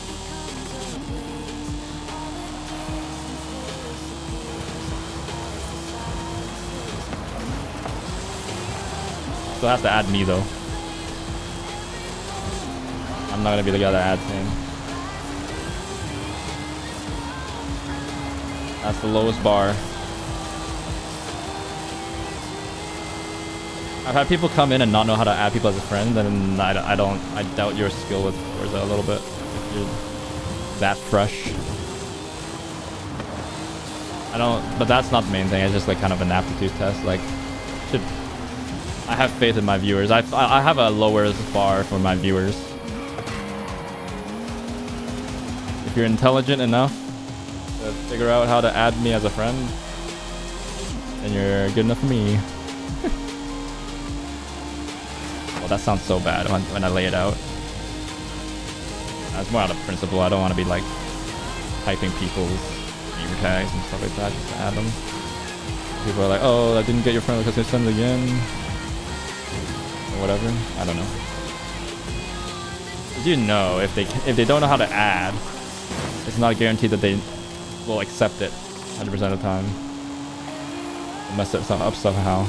Still have to add me though. I'm not gonna be the guy that adds him. That's the lowest bar. I've had people come in and not know how to add people as a friend, and I doubt your skill with Forza a little bit. If you're that fresh. But that's not the main thing. It's just like kind of an aptitude test. Like, I have faith in my viewers. I have a lower bar for my viewers. If you're intelligent enough to figure out how to add me as a friend, then you're good enough for me. Well, that sounds so bad when I lay it out. That's more out of principle. I don't want to be like typing people's name tags and stuff like that just to add them. People are like, oh, I didn't get your friend because they sent it again. Or whatever. I don't know. You know, if they don't know how to add, it's not guaranteed that they will accept it 100% of the time. They'll mess it up somehow.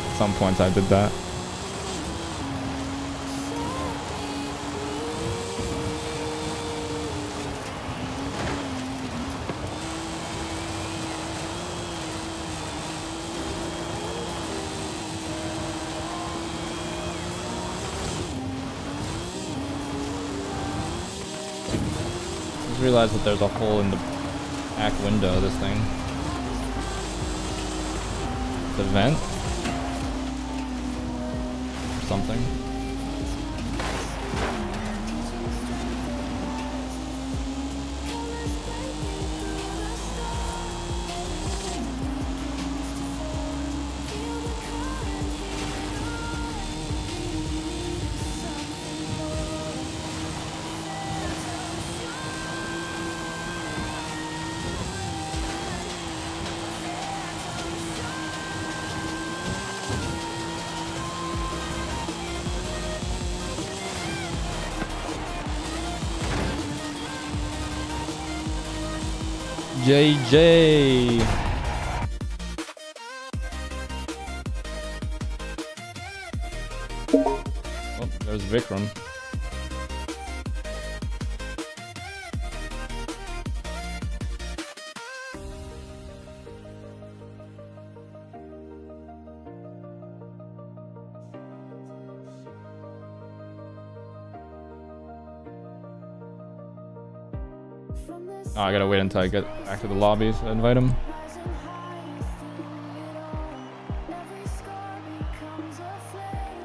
At some points I did that. Just realized that there's a hole in the back window of this thing. The vent? Something. JJ. Oh, there's Vikram. Oh, I gotta wait until I get back to the lobby to invite him.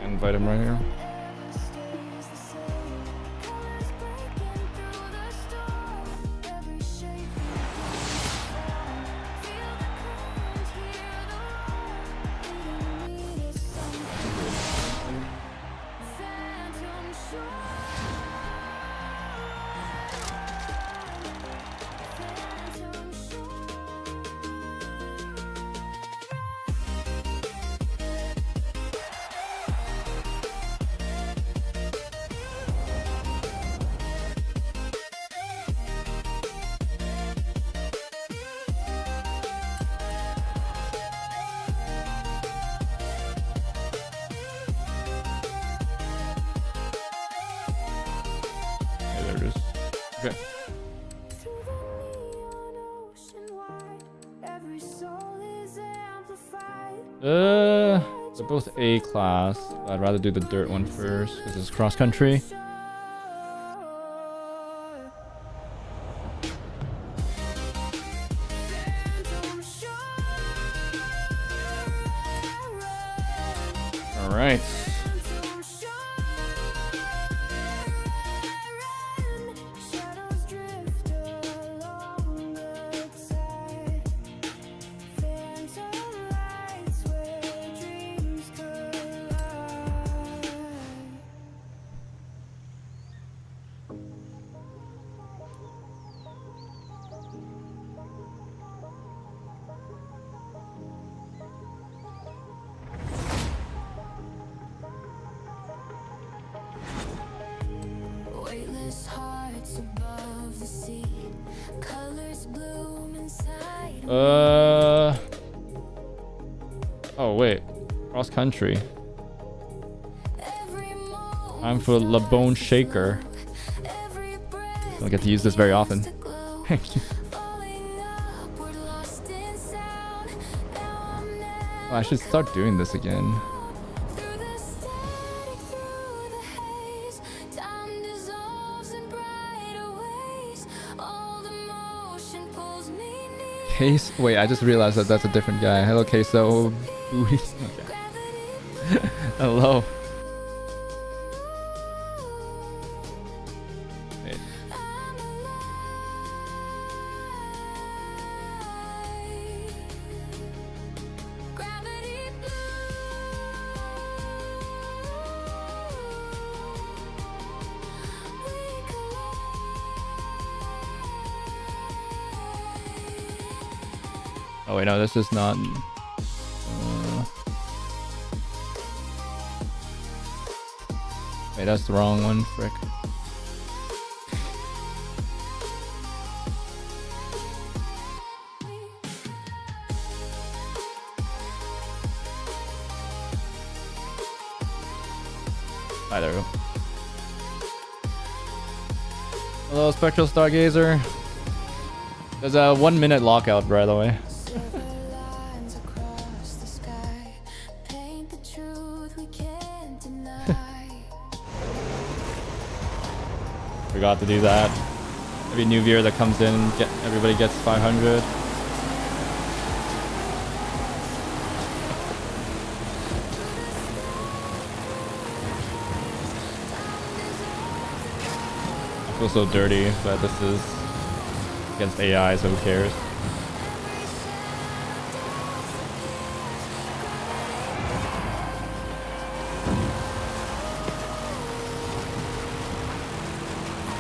Invite him right here. Okay. Through the neon ocean wide, every soul is amplified. They're both A class, but I'd rather do the dirt one first because it's cross country. Phantom shore, All right. phantom shore, shadows drift along the tide. Phantom lights where dreams collide. Weightless hearts above the sea, colors bloom inside. Oh wait, cross country. Every moment I'm for La Bone Shaker. every breath Don't get to use this very often. to glow. Thank you. Falling upward, lost in sound. Now I'm Oh, I should start doing this again. through the static, through the haze. Time dissolves in brighter ways. All the motion pulls me near. Case. Wait, I just realized that that's a different guy. Hello, Queso. Booties. Okay. Gravity Hello. Wait. I'm alive. Gravity we Oh wait, no, this is not. Wait, that's the wrong one. Frick. Hi there. Hello, Spectral Stargazer. There's a 1 minute lockout, by the way. Silver lines across the sky paint the truth we can't deny. Forgot to do that. Every new viewer that comes in, everybody gets 500. I feel so dirty, but this is against AI, so who cares?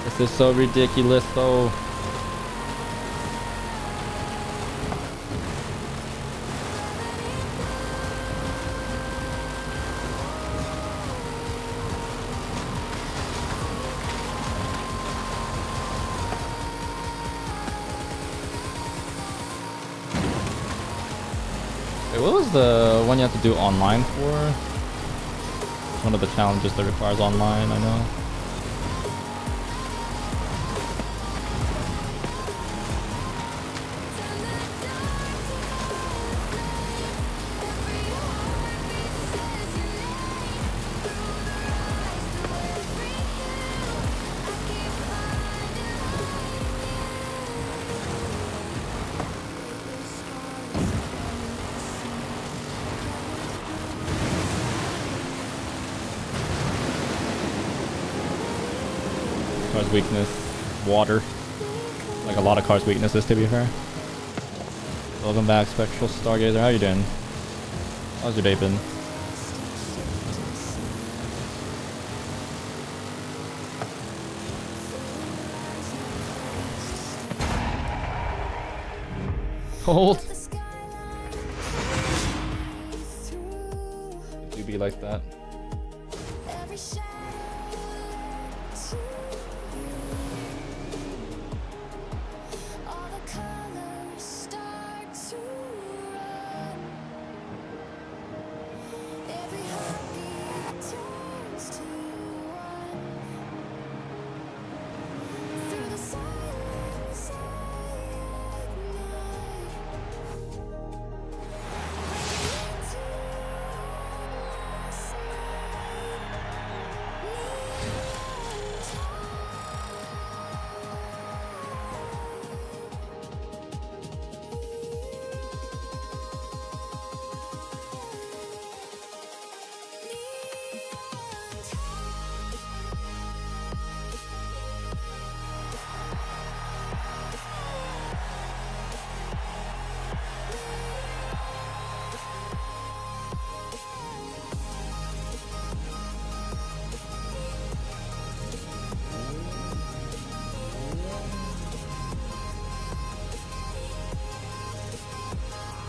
This is so ridiculous, though. Wait, what was the one you have to do online for? One of the challenges that requires online, I know. Car's weakness, water. Like a lot of cars' weaknesses, to be fair. Welcome back, Spectral Stargazer. How you doing? How's your day been? Cold. The skyline through Do be like that. every shadow to you. All the colors start to run. Every heartbeat turns to one. Through the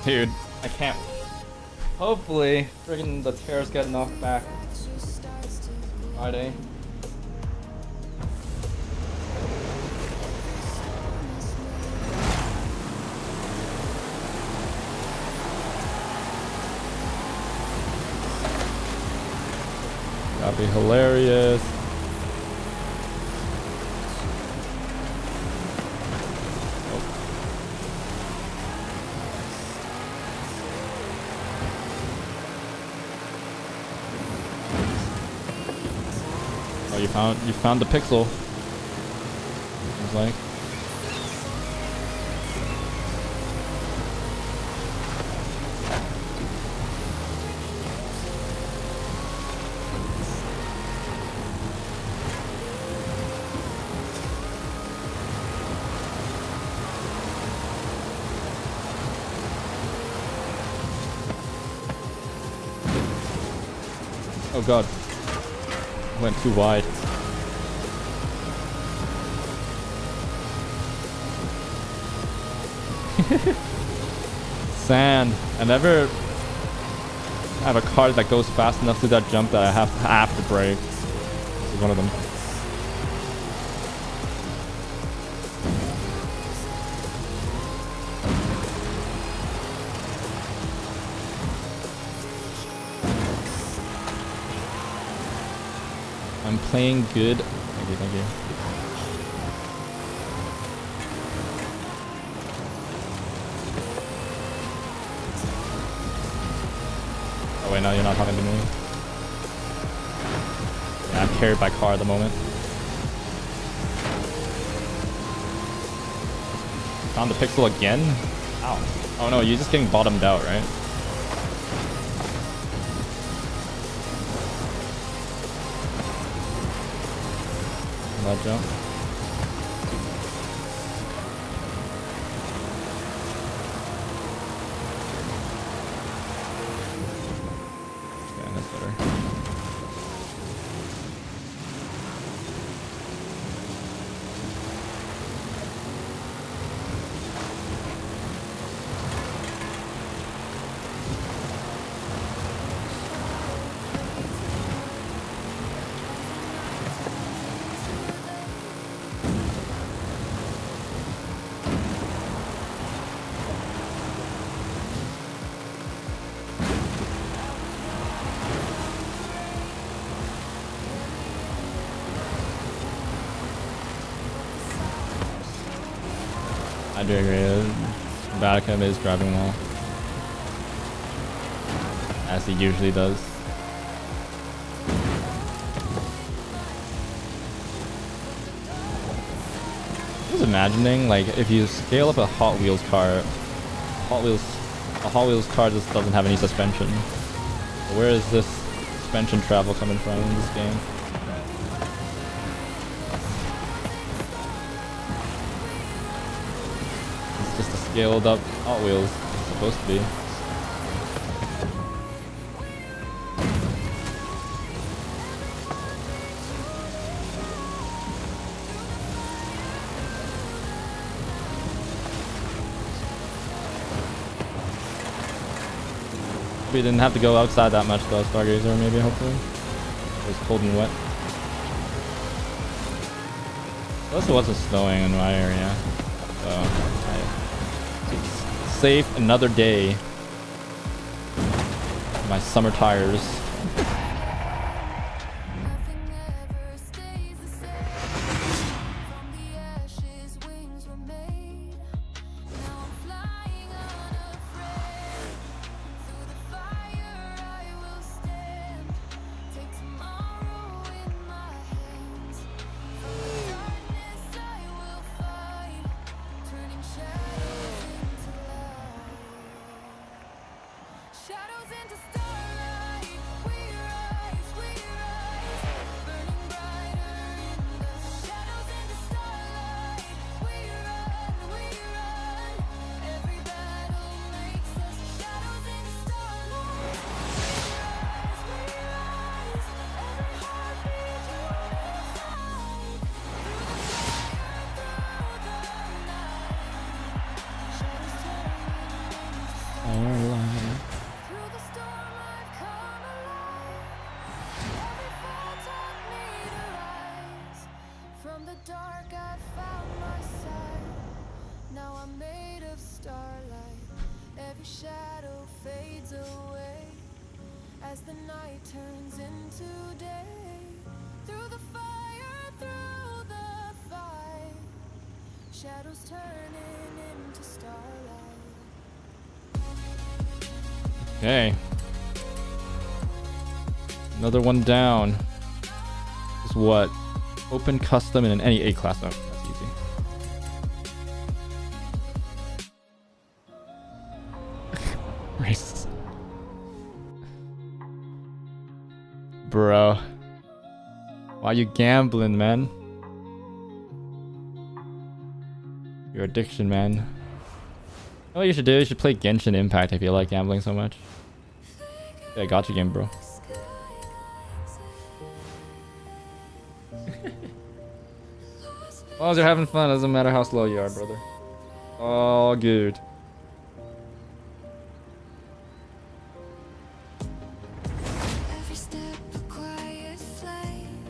Dude, I can't. Hopefully, friggin' the tears get knocked back Friday. That'd be hilarious. Oh, you found the pixel. Seems like. Oh god. Went too wide. Sand. I never have a car that goes fast enough to that jump that I have to brake. This is one of them. I'm playing good. Thank you, thank you. Oh wait, no, you're not talking to me. Yeah, I'm carried by car at the moment. Found the pixel again? Ow. Oh no, you're just getting bottomed out, right? That jump. Yeah, that's better. I do agree. Vatican is driving well, as he usually does. I was imagining, like, if you scale up a Hot Wheels car, a Hot Wheels car just doesn't have any suspension. Where is this suspension travel coming from in this game? Just a scaled up Hot Wheels. It's supposed to be. We didn't have to go outside that much though, Stargazer, maybe, hopefully. It was cold and wet. Plus it wasn't snowing in my area. So I saved another day. My summer tires. Shadows into starlight. dark, I found my side. Now I'm made of starlight. Every shadow fades away as the night turns into day. Through the fire, through the fight, shadows turning into starlight. Okay. Another one down. Is what? Open custom in any A class. Oh, that's easy. Race. Bro. Why you gambling, man? Your addiction, man. You know what you should do? You should play Genshin Impact if you like gambling so much. Yeah, gotcha game, bro. As long as you're having fun, doesn't matter how slow you are, brother. All good. Every step a quiet flame,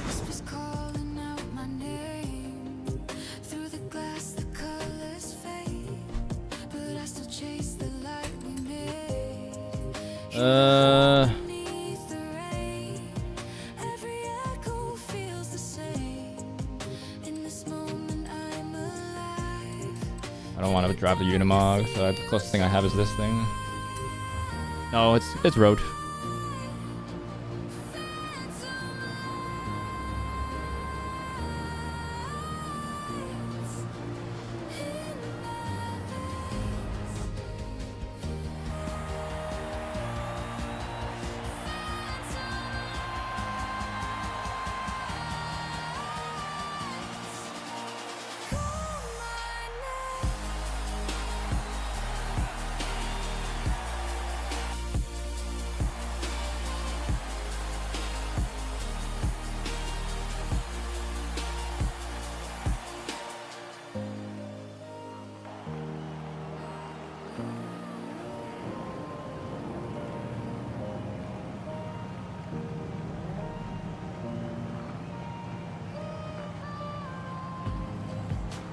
whispers calling out my name. Through the glass the colors fade, but I still chase the light we made. Beneath the rain, every echo feels the same. In this moment I'm alive. I don't want to drive the Unimog, so the closest thing I have is this thing. No, it's road.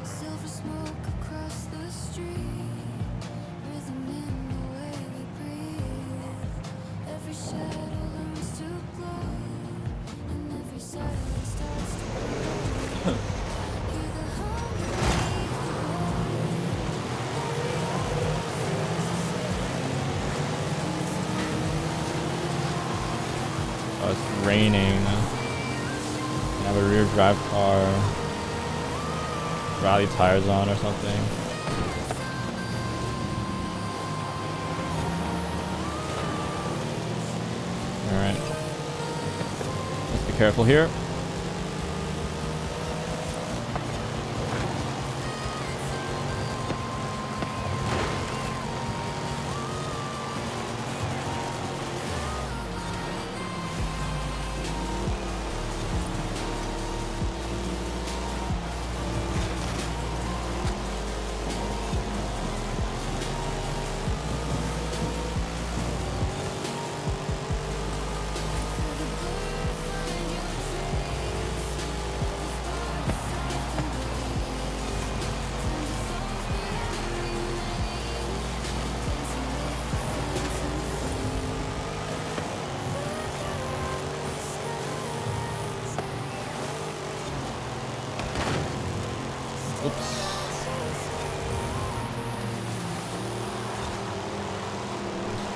Silver smoke across the street, rhythm in the way we breathe. Every shadow learns to glow, and every silence starts to grow. Hear the hum Oh, it's raining. I have a rear drive car. Rally tires on or something. Alright. Let's be careful here.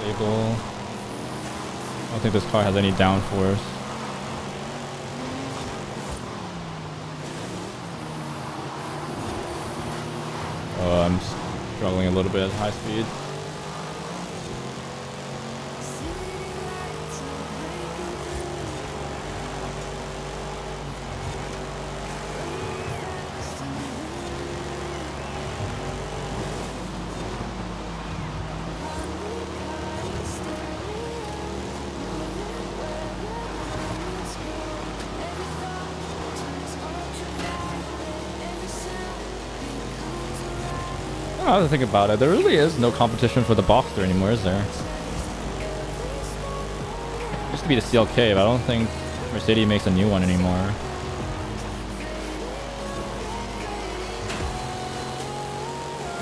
Stable. I don't think this car has any downforce. Oh, I'm struggling a little bit at high speed. I don't know how to think about it. There really is no competition for the Boxster anymore, is there? Used to be the CLK, but I don't think Mercedes makes a new one anymore.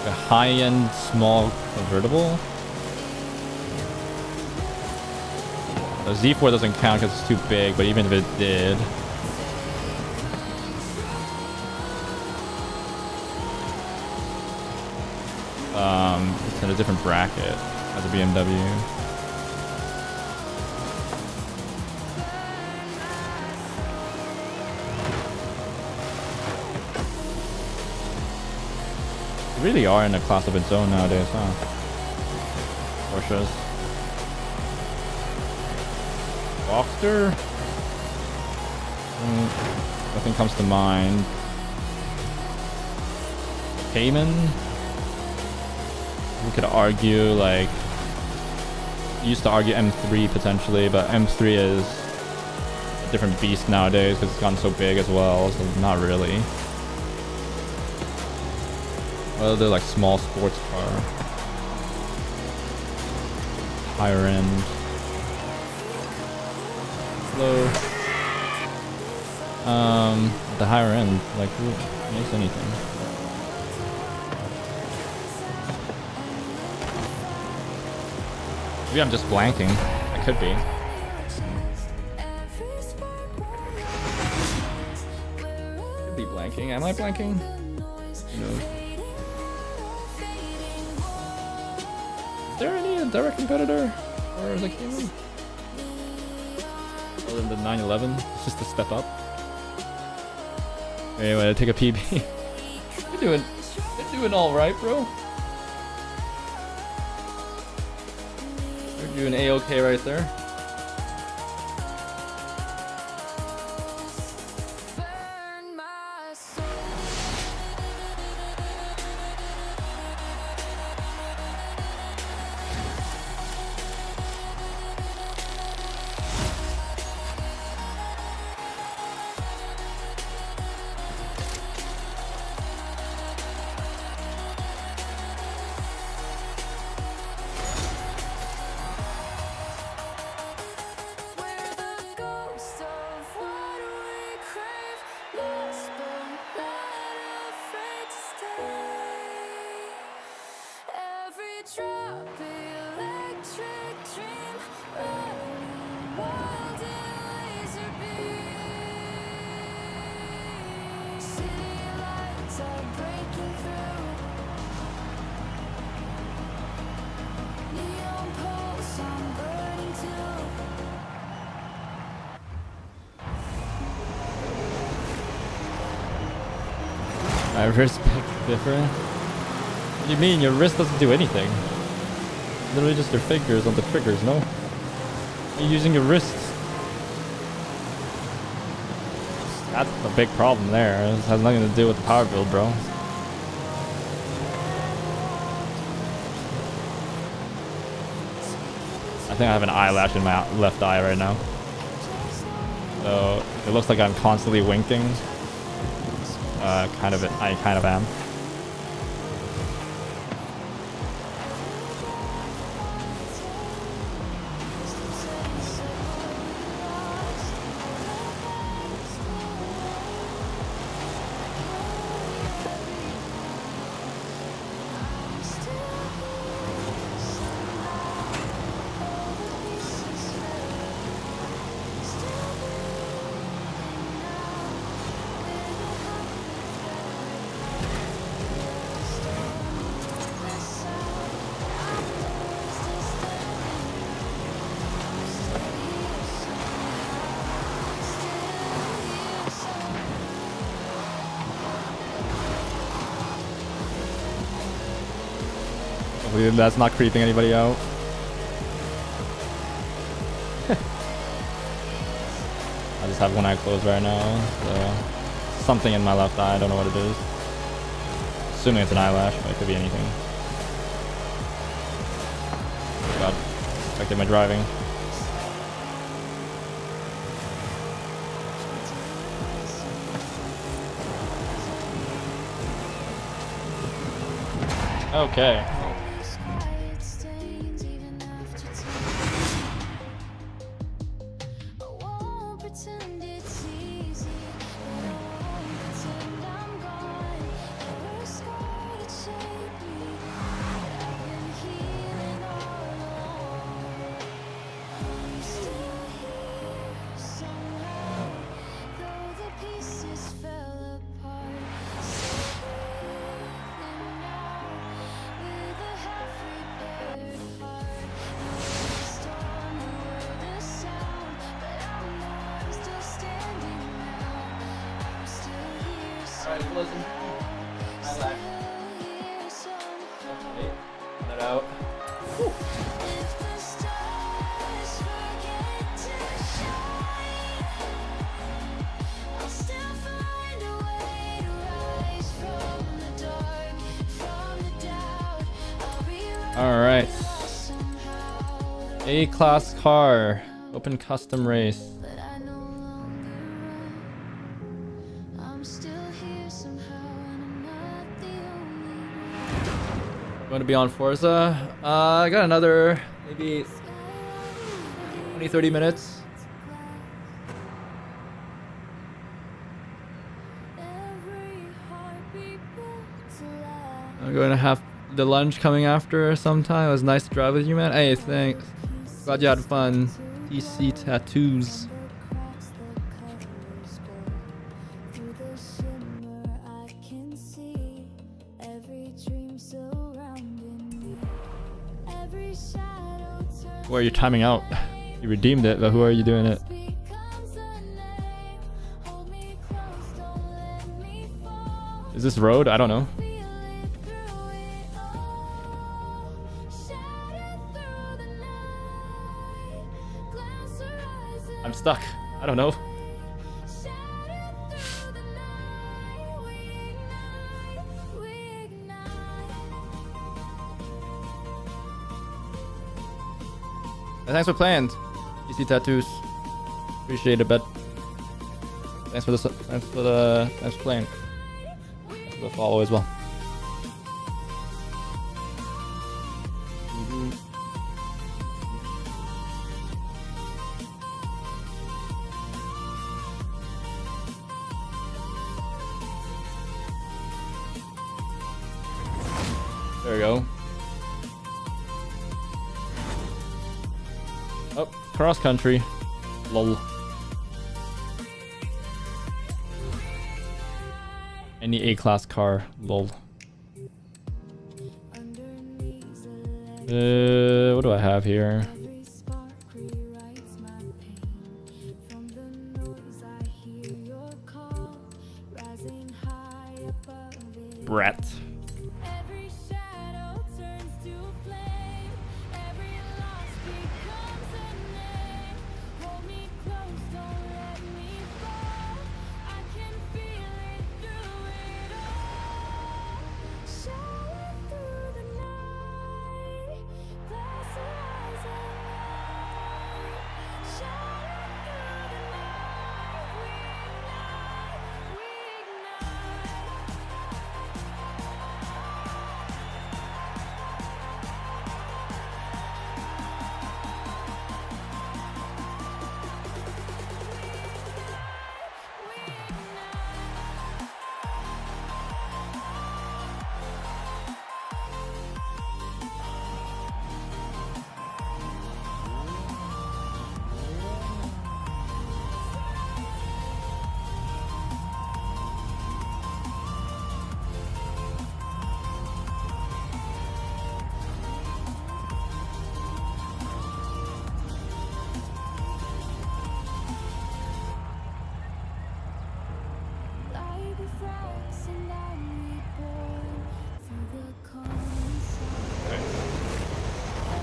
A high-end small convertible. The Z4 doesn't count because it's too big, but even if it did, it's in a different bracket as a BMW. They really are in a class of its own nowadays, huh? Porsches. Boxster? Nothing comes to mind. Cayman? We could argue, like... Used to argue M3 potentially, but M3 is a different beast nowadays because it's gotten so big as well, so not really. Well, they're like small sports car. Higher end. Low. The higher end, like who makes anything? Maybe I'm just blanking. I could be. Could be blanking. Am I blanking? Who knows? Is there any direct competitor? Or is it Cayman? Other than the 911? It's just a step up. Anyway, take a PB. You're doing alright, bro. You're doing A-OK right there. My wrist different? What do you mean? Your wrist doesn't do anything. Literally just your fingers on the triggers, no? You're using your wrists. That's the big problem there. This has nothing to do with the power build, bro. I think I have an eyelash in my left eye right now. So it looks like I'm constantly winking. I kind of am. Hopefully that's not creeping anybody out. I just have one eye closed right now. So something in my left eye, I don't know what it is. Assuming it's an eyelash, but it could be anything. Oh God, affected my driving. Okay. Alright, listen. Relax. Okay. Let out. Whew. All right. A-class car. Open custom race. Going to be on Forza. I got another maybe 20-30 minutes. I'm going to have the lunch coming after sometime. It was nice to drive with you, man. Hey, thanks. Glad you had fun. TC tattoos. Where are you timing out? You redeemed it, but who are you doing it? Is this road? I don't know. I'm stuck. I don't know. Thanks for playing. TC tattoos. Appreciate it, bud. Thanks for playing. Thanks for the follow as well. There we go. Oh, cross country. Lol. Any A-class car. Lol. What do I have here? Brett.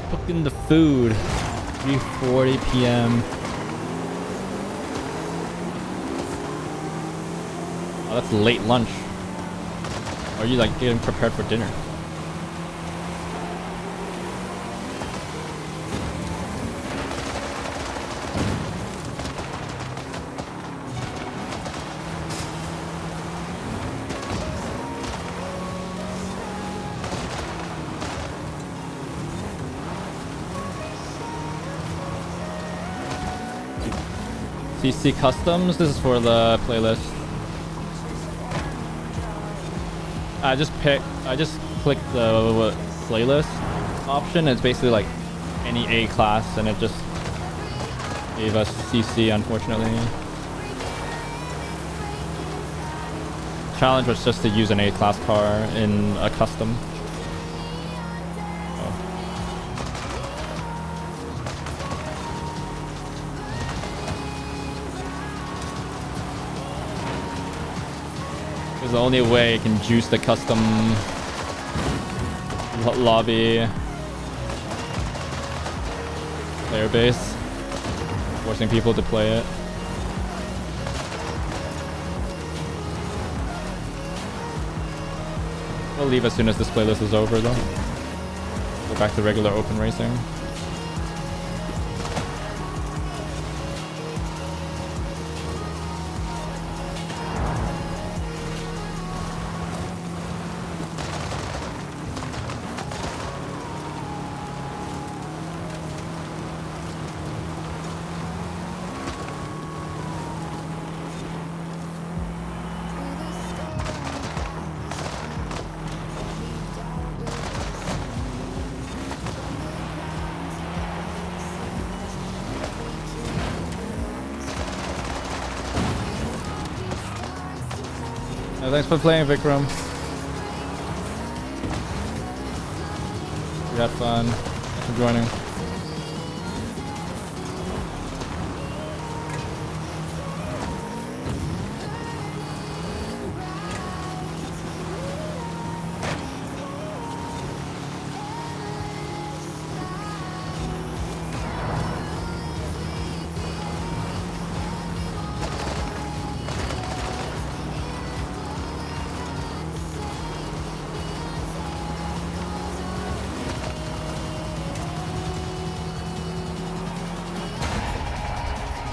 Cooking the food. 3:40 p.m. Oh, that's late lunch. Or are you like getting prepared for dinner? CC Customs, this is for the playlist. I just clicked the playlist option. It's basically like any A class, and it just gave us CC, unfortunately. Challenge was just to use an A class car in a custom. It's the only way I can juice the custom lobby player base, forcing people to play it. We'll leave as soon as this playlist is over though. Go back to regular open racing. Thanks for playing, Vikram. We had fun. Thanks for joining.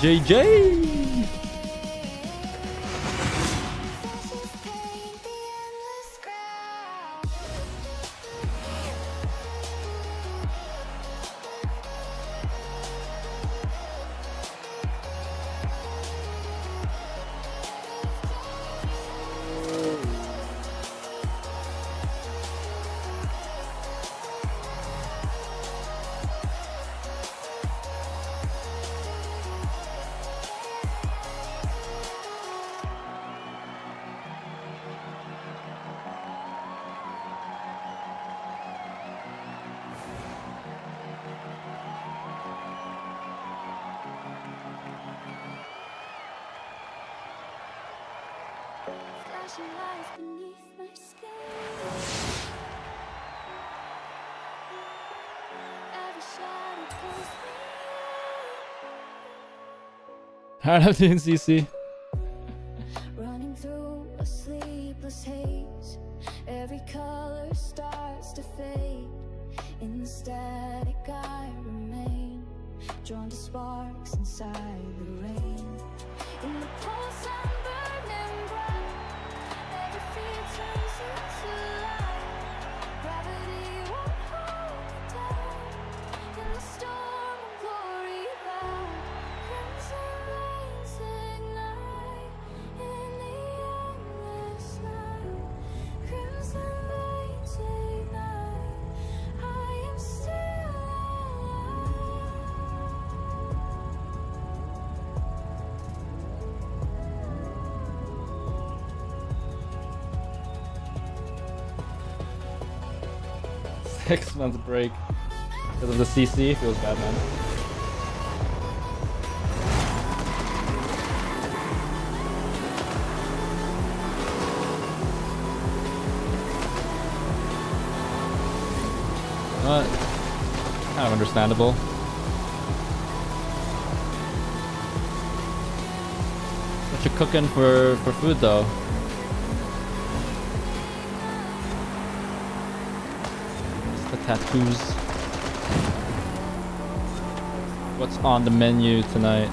JJ! Flashing lights beneath my skin. Every shadow pulls me Heart of the NCC. running through a sleepless haze. Every color starts to fade. In the static I remain, drawn to sparks inside the rain. In the pulse I'm burning bright. Every fear turns into light. Gravity won't hold me down. In the storm of glory bound, crimson rains ignite. In the endless night, crimson rains ignite. I am still alive. Six months break because of the CC. Feels bad, man. Kind of understandable. What you cooking for food though? Just the tattoos. What's on the menu tonight?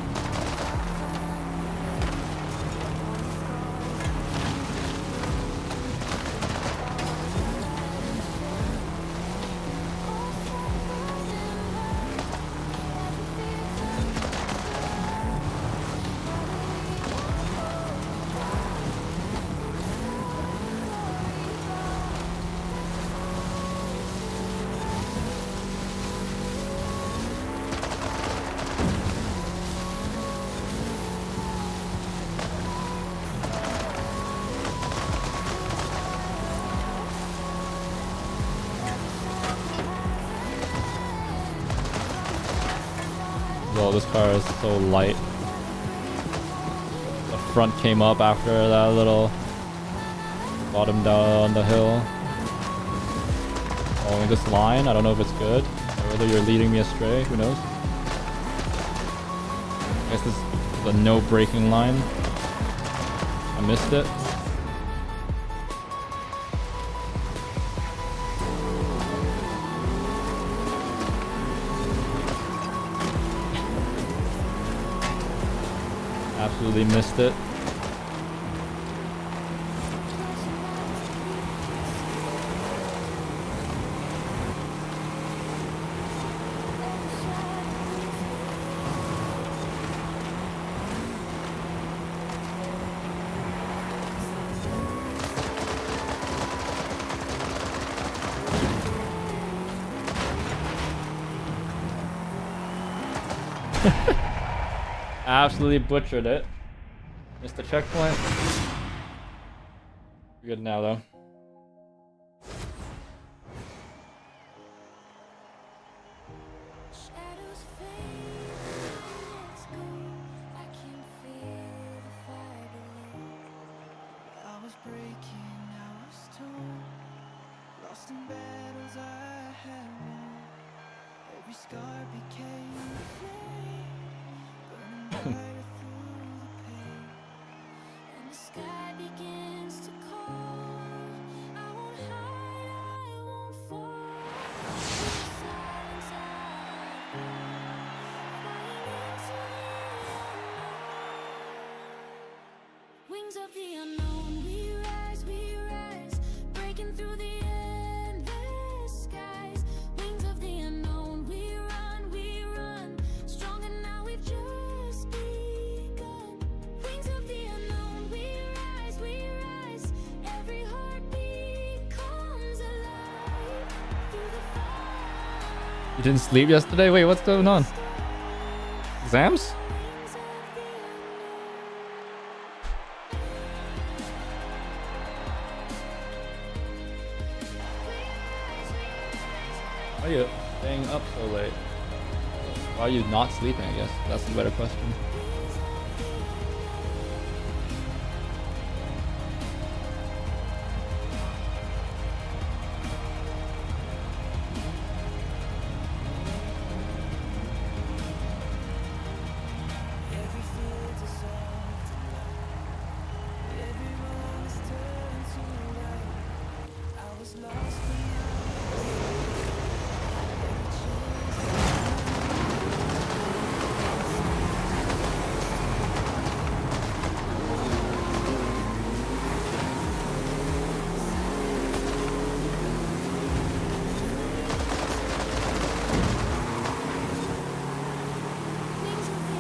Oh, this car is so light. The front came up after that little Bottom down the hill. Following this line. I don't know if it's good. Or whether you're leading me astray. Who knows? I guess this is a no braking line. I missed it. Absolutely missed it. Absolutely butchered it. Missed the checkpoint. We're good now though. Shadows fade, let's go. I can feel the fire below. I was breaking, I was torn, lost in battles I had won. Every scar became a flame, burning brighter through the pain. And the sky begins to call. I won't hide, I won't fall. In the silence I've gone, flying into the unknown. Wings of the unknown, we rise, breaking through the endless skies. Wings of the unknown, we run, stronger now we've just begun. Wings of the unknown, we rise, every heartbeat comes alive. Through the fire, You didn't sleep yesterday? Wait, what's going on? Exams? wings of the Why are you staying up so late? Why are you not sleeping, I guess? That's the better question. Every fear dissolved in light. Every wrong is turned to right. I was lost but now wings of the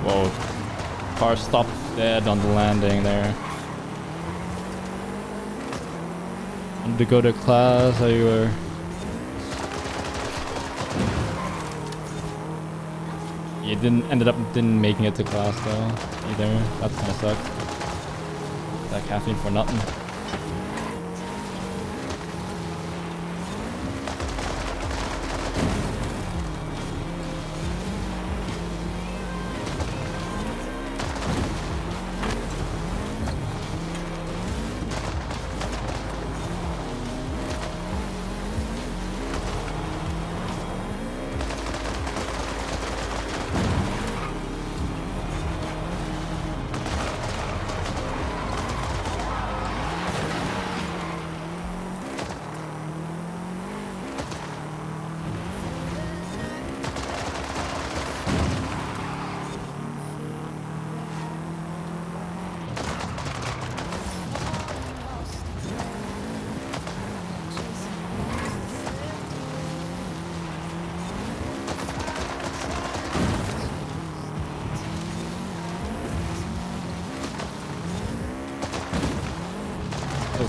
Whoa. Car stopped dead on the landing there. Wanted to go to class, you were... You didn't making it to class though, either. That's kinda sucks. That caffeine for nothing.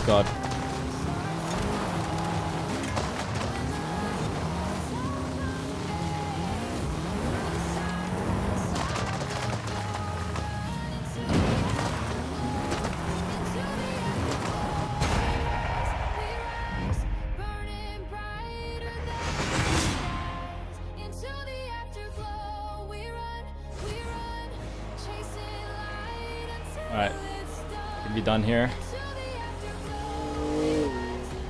Oh god. Burning brighter than stars. Into the afterglow we run, chasing light until Alright, it's done. can be done here. Into the afterglow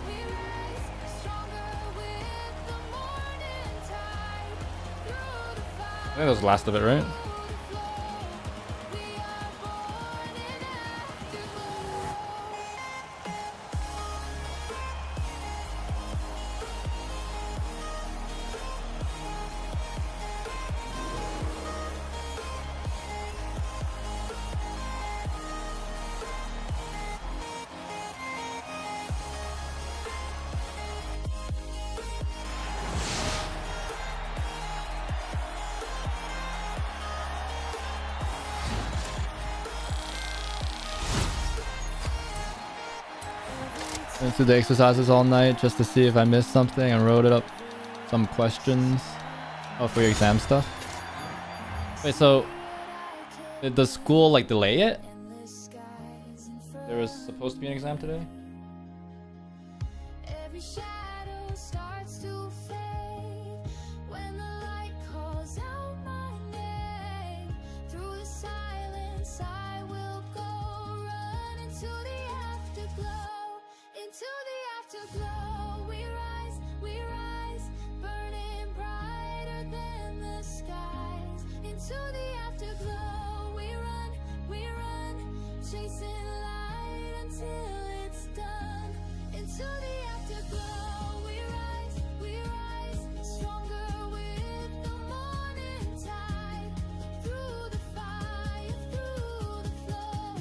we rise, stronger with the morning tide. Through the fire, I think that was the last of it, right? we are born in afterglow. Went through the exercises all night just to see if I missed something and wrote it up. Some questions. Oh, for your exam stuff. Wait, so did the school like delay it? There was supposed to be an exam today? Every shadow starts to fade when the light calls out my name. Through the silence I will go, run into the afterglow. Into the afterglow we rise, burning brighter than the skies. Into the afterglow we run, chasing light until it's done. Into the afterglow we rise, stronger with the morning tide. Through the fire, through the flow,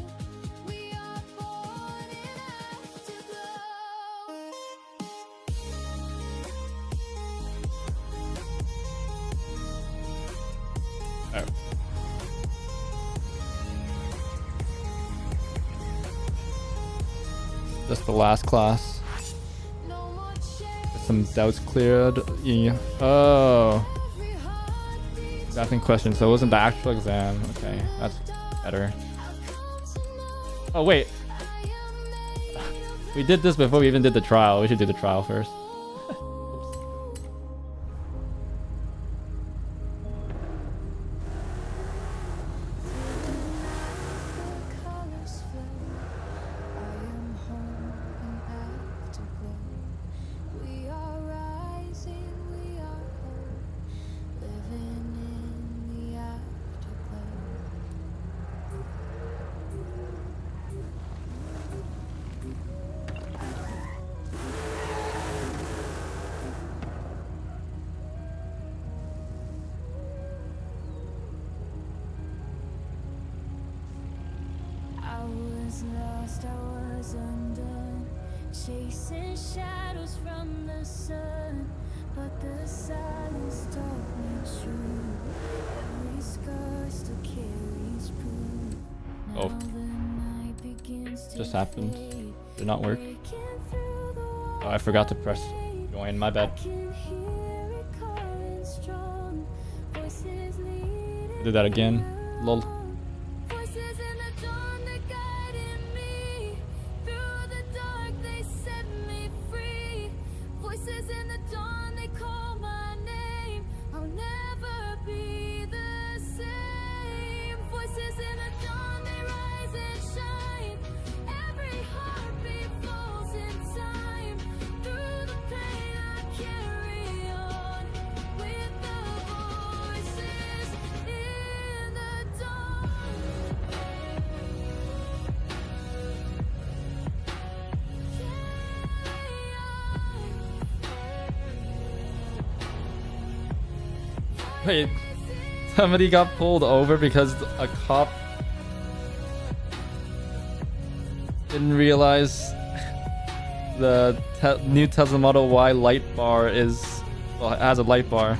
we are born in afterglow. Oh. Just the last class. No more Get some doubts cleared. Yeah. Oh. every heartbeat. Asking questions, so it wasn't the actual exam. Okay, that's better. Oh wait. We did this before we even did the trial. We should do the trial first. Colors flow. I am home in afterglow. We are rising, we are whole, living in the afterglow. I was lost, I was undone, chasing shadows from the sun. But the silence taught me true. Every scar still carries proof. Oh. Now the night begins to Just happened. fade, Did not work. breaking through the Oh, I forgot to press join. My I bad. can hear it calling strong. Voices leading Did that again. Lol. Voices in the dawn that guided me. Through the dark they set me free. Voices in the dawn they call my name. I'll never be the same. Voices in the dawn they rise and shine. Every heartbeat falls in time. Through the pain I carry on with the voices in the dawn. Wait, somebody got pulled over because a cop didn't realize the new Tesla Model Y light bar is, well, it has a light bar.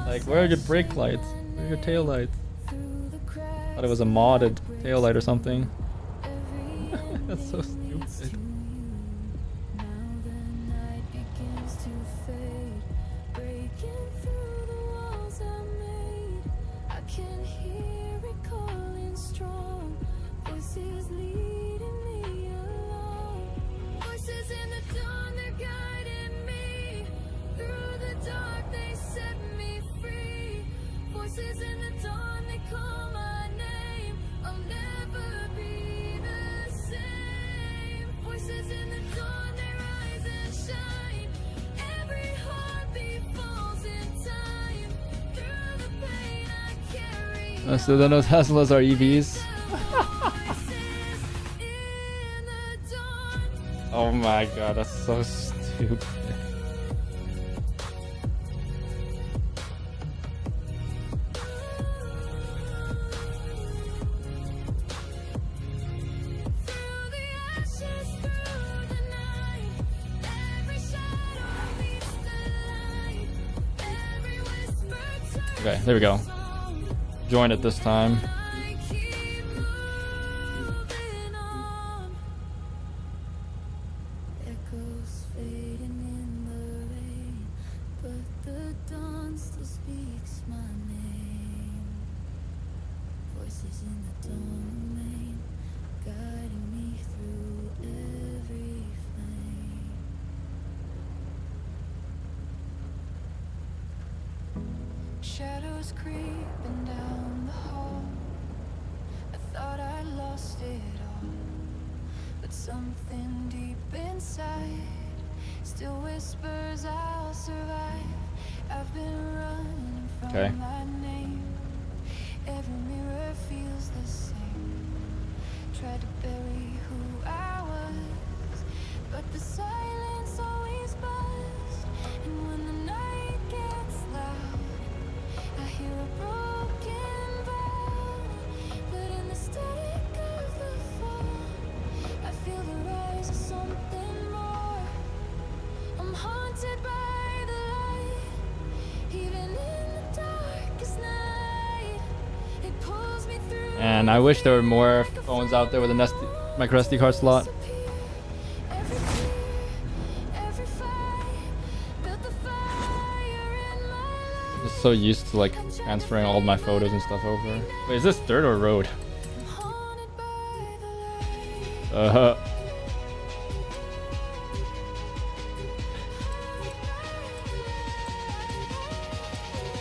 Like, where are your brake lights? Where are your tail lights? Thought it was a modded taillight or something. That's so stupid. So then those Teslas are EVs. Oh my god, that's so stupid. Okay, there we go. Join it this time. Shadows creeping down the hall. I thought I lost it all, but something deep inside still whispers I'll survive. I've been running from my name. Every mirror feels the same. Tried to bury who I was, but the silence always buzzed. And when the night gets loud, I hear a broken bow, but in the static of the fall, I feel the rise of something more. I'm haunted by the light, even in the darkest night. It pulls me through. And I wish there were more phones out there with a micro SD card slot. Just so used to like transferring all my photos and stuff over. Wait, is this dirt or road?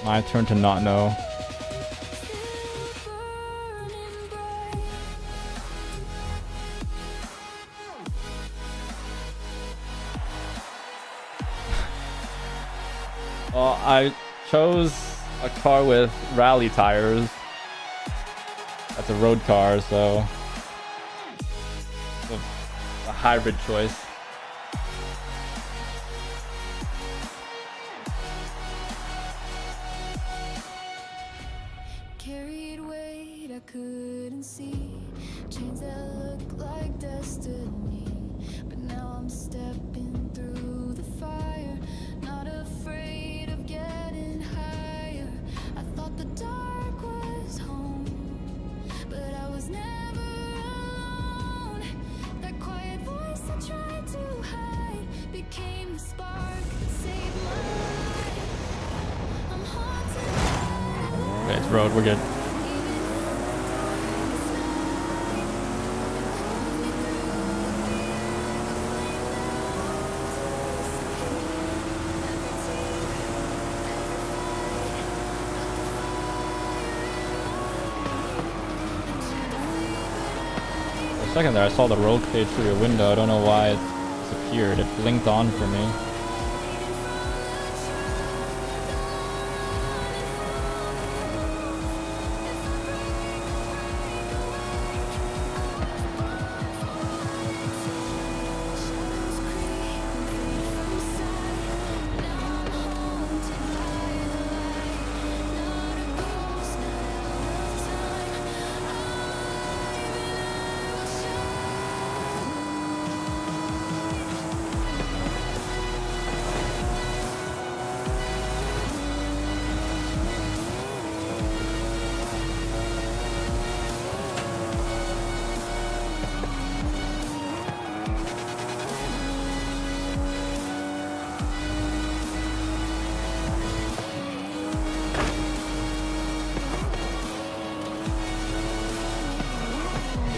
My turn to not know. Well, I chose a car with rally tires. That's a road car, so it's a hybrid choice. Carried weight I couldn't see, chains that look like destiny, but now I'm stepping through the fire, not afraid of getting higher. I thought the dark was home, but I was never alone. That quiet voice I tried to hide became the spark that saved my life. I'm haunted. Okay, it's road, we're good. For a second there, I saw the roll cage through your window. I don't know why it disappeared. It blinked on for me.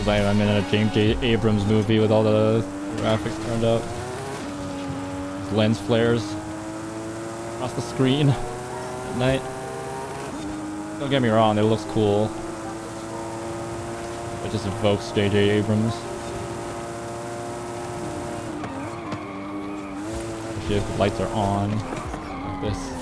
like I'm in a James J. Abrams movie with all the graphics turned up. Lens flares across the screen at night. Don't get me wrong, it looks cool. It just evokes J.J. Abrams. Especially if the lights are on like this.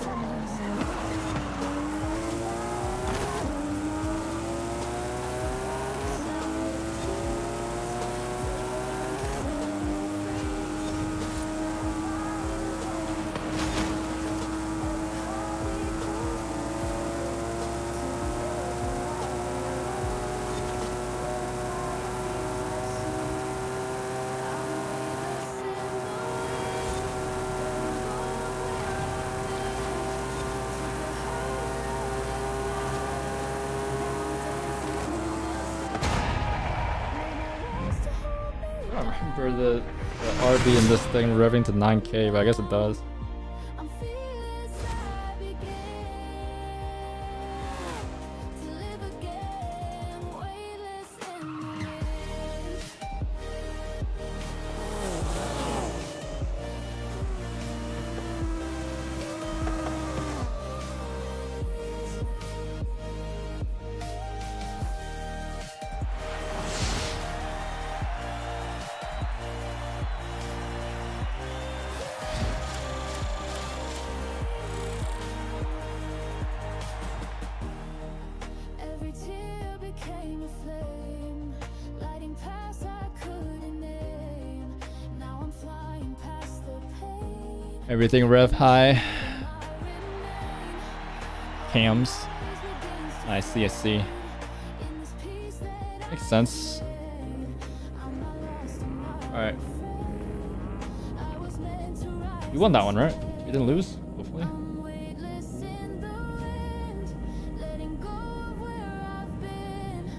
I don't remember the RB in this thing revving to 9k, but I guess it does. I'm feeling sad again. To live again, weightless in the wind. Every tear became a flame, lighting paths I couldn't name. Now I'm flying past the pain. Everything rev high. Cams. I see, I see. Makes sense. Alright. You won that one, right? You didn't lose, hopefully. Weightless in the wind, letting go of where I've been.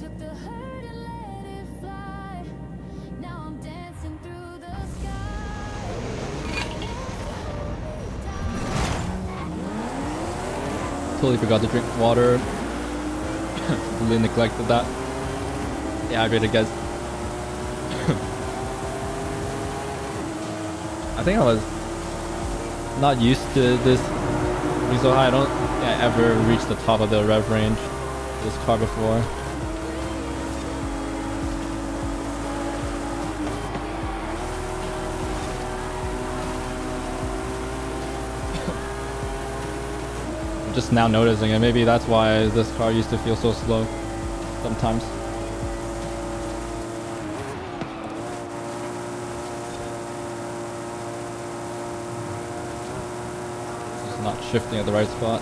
Took the hurt and let it fly. Now I'm dancing through the sky. Totally forgot to drink water. Completely neglected that. Dehydrated, guys. I think I was not used to this being so high. I don't think I ever reached the top of the rev range of this car before. I'm just now noticing it. Maybe that's why this car used to feel so slow sometimes. Not shifting at the right spot.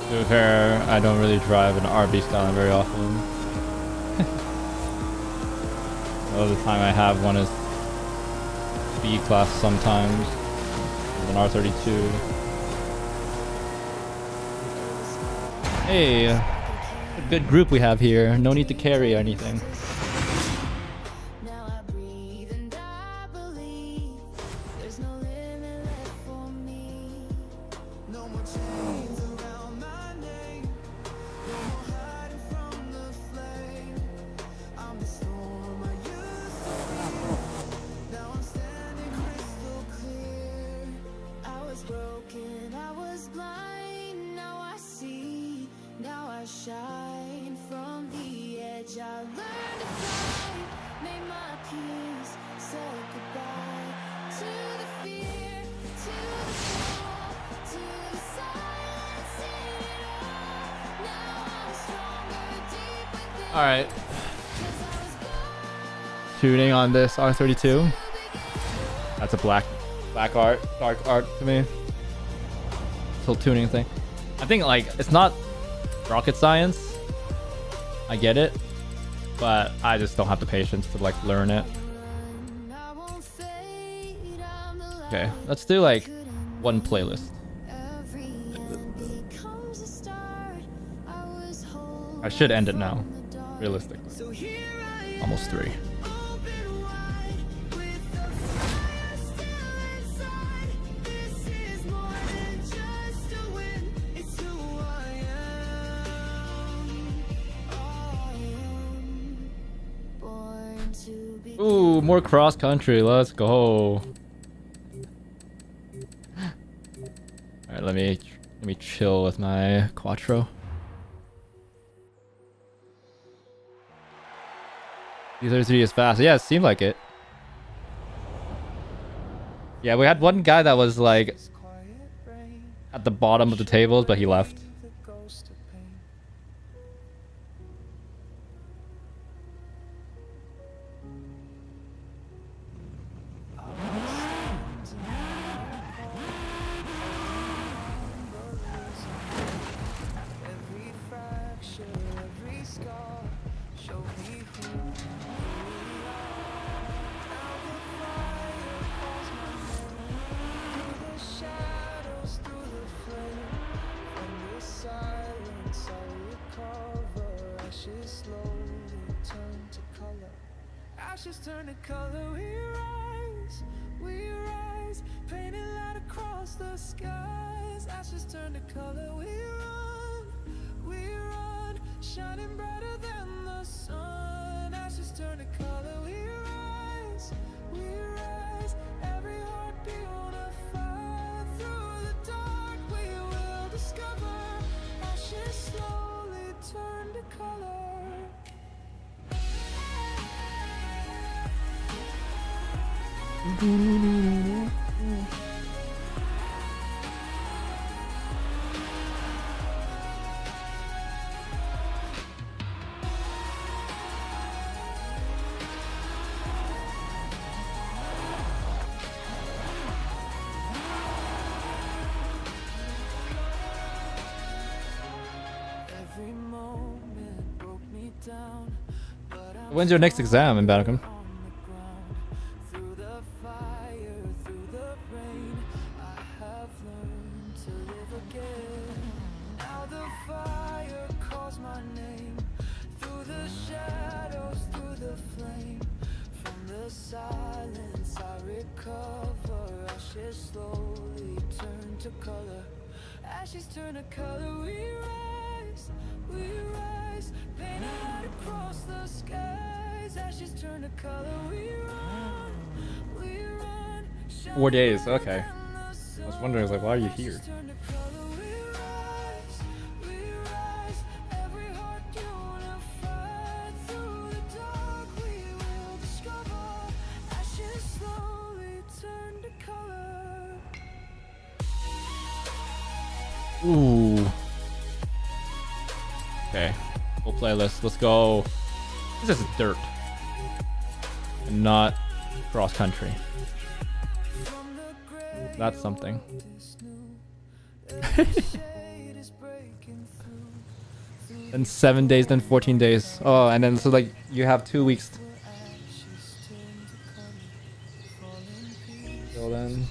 To be fair, I don't really drive an RB Styling very often. All the time I have one is B class sometimes, with an R32. Hey, a good group we have here. No need to carry anything. Now I breathe and I believe there's no limit left for me. No more chains around my name. No more hiding from the flame. I'm the storm I used to fear. Now I'm standing crystal clear. I was broken, I was blind, now I see All right. Tuning on this R32. That's a black art, dark art to me. This whole tuning thing. I think like it's not rocket science. I get it, but I just don't have the patience to like learn it. Okay, let's do like one playlist. I should end it now, realistically. Almost 3. Ooh, more cross country. Let's go. Alright, let me chill with my Quattro. D33 is fast. Yeah, it seemed like it. Yeah, we had one guy that was like at the bottom of the tables, but he left. Ashes turn to color, we rise, painted light across the skies. Ashes turn to color, we run, shining brighter than the sun. Ashes turn to color, we rise, every heartbeat on a fire. Through the dark we will discover. Ashes slowly turn to color. Every moment broke me down, but I'm When's your next exam in Banacom? silence I recover. Ashes slowly turn to color. Ashes turn to color. We rise, painted light across the skies. Ashes turn to color. We run. 4 days, okay. I was wondering, like, why are you here? Ooh. Okay. Full playlist. Let's go. This is dirt. And not cross country. That's something. Then 7 days, then 14 days. Oh, and then so like you have 2 weeks. Till then.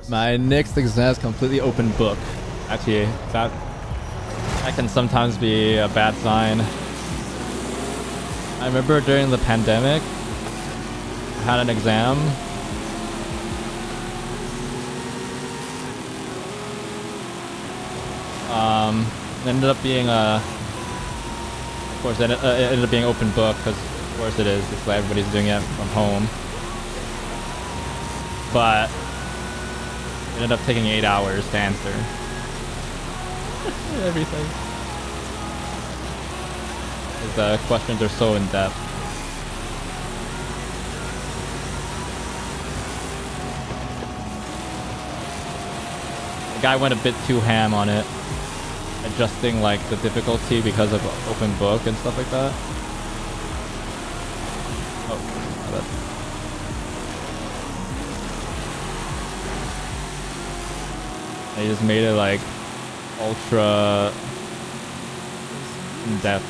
My next exam is completely open book. Actually, that can sometimes be a bad sign. I remember during the pandemic, I had an exam It ended up being of course, it ended up being open book because, of course, it is. It's like everybody's doing it from home. But it ended up taking 8 hours to answer everything. The questions are so in depth. The guy went a bit too ham on it, adjusting like the difficulty because of open book and stuff like that. Oh, my bad. And he just made it like ultra in depth.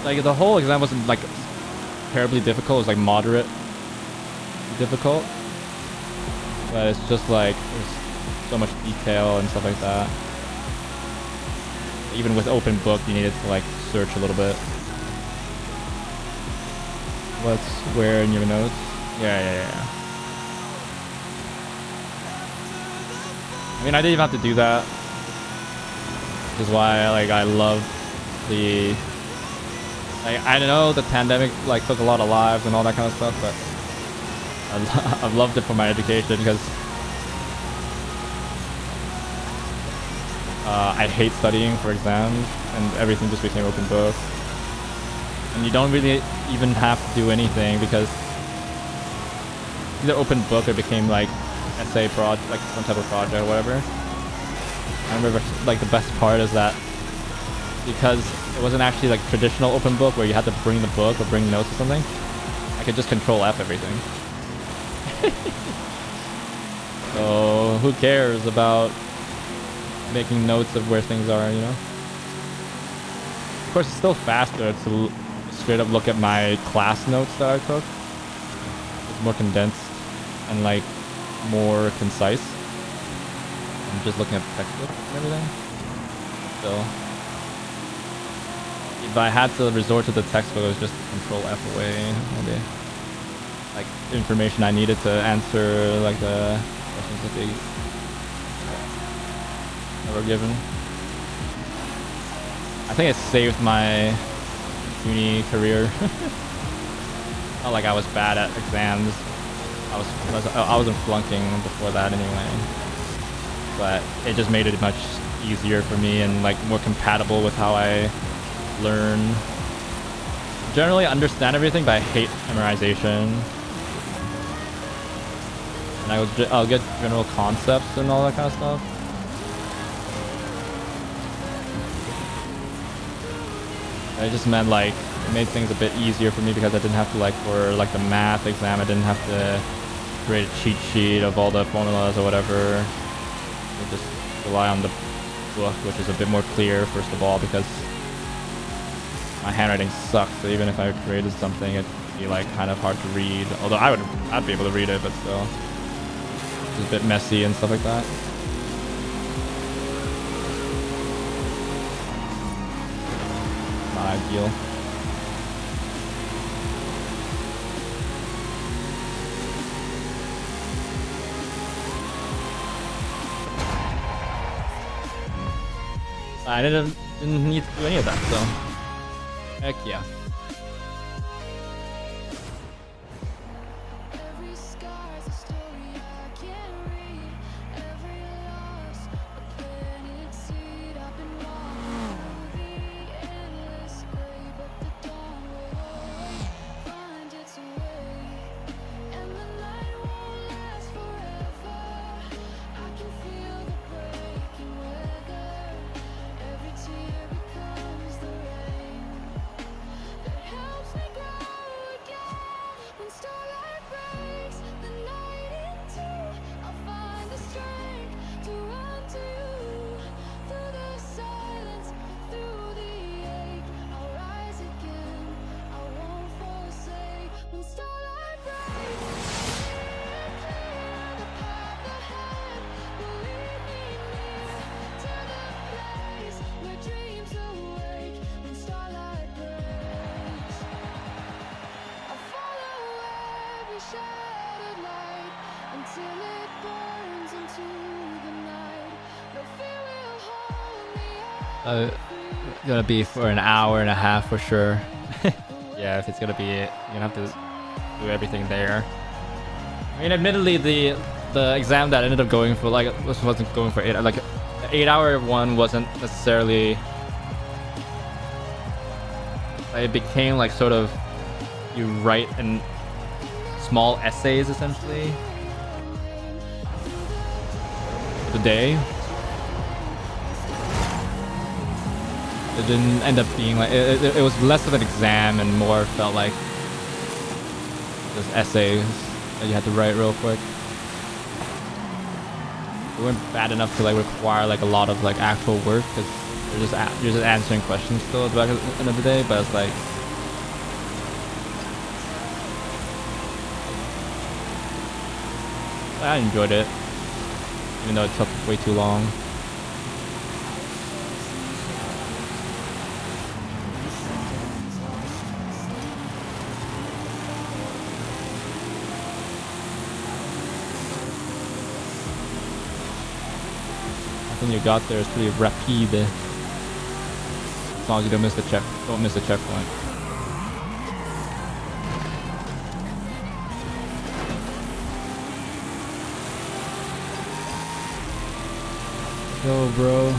Like the whole exam wasn't like terribly difficult. It was like moderate difficult, but it's just like there's so much detail and stuff like that. Even with open book, you needed to like search a little bit. What's where in your notes? Yeah. I mean, I didn't even have to do that, which is why like I love the. Like, I know the pandemic like took a lot of lives and all that kind of stuff, but I've loved it for my education because I hate studying for exams and everything just became open book. And you don't really even have to do anything because either open book or it became like essay project, like some type of project or whatever. I remember like the best part is that because it wasn't actually like traditional open book where you had to bring the book or bring notes or something, I could just control F everything. So who cares about making notes of where things are, you know? Of course, it's still faster to straight up look at my class notes that I took. It's more condensed and like more concise. I'm just looking at the textbook and everything. So if I had to resort to the textbook, it was just control F away, maybe. Like information I needed to answer, like the questions that they were given. I think it saved my uni career. Not like I was bad at exams. I wasn't flunking before that anyway. But it just made it much easier for me and like more compatible with how I learn. Generally understand everything, but I hate memorization. And I'll get general concepts and all that kind of stuff. It just meant like it made things a bit easier for me because I didn't have to like for like the math exam I didn't have to create a cheat sheet of all the formulas or whatever. I just rely on the book, which is a bit more clear first of all because my handwriting sucks, so even if I created something it'd be like kind of hard to read. Although I'd be able to read it, but still it's a bit messy and stuff like that. Not ideal. I didn't need to do any of that, so heck yeah. Every scar's a story I can't read. Every loss a planted seed. I've been walking through the endless gray, but the dawn will always find its way, and the night won't last forever. I can feel the breaking weather. Every tear becomes the rain. Gonna be for an hour and a half for sure. Yeah, if it's gonna be it, you're gonna have to do everything there. I mean, admittedly, the exam that I ended up going for, like, wasn't going for 8. Like, the 8-hour one wasn't necessarily. It became like sort of you write in small essays essentially. The day. It didn't end up being like it was less of an exam and more felt like just essays that you had to write real quick. They weren't bad enough to like require like a lot of like actual work because you're just answering questions still at the end of the day, but it's like I enjoyed it even though it took way too long. You got there is pretty rapide. As long as you don't miss the checkpoint. Yo, bro.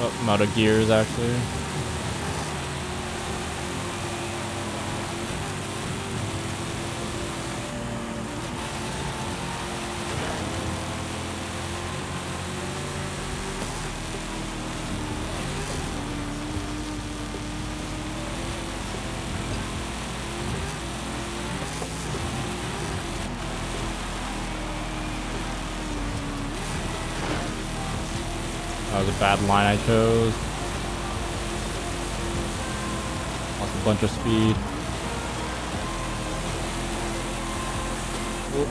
Oh, I'm out of gears actually. That was a bad line I chose. Lost a bunch of speed. Oop.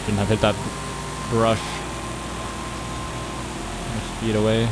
Shouldn't have hit that brush. Much speed away.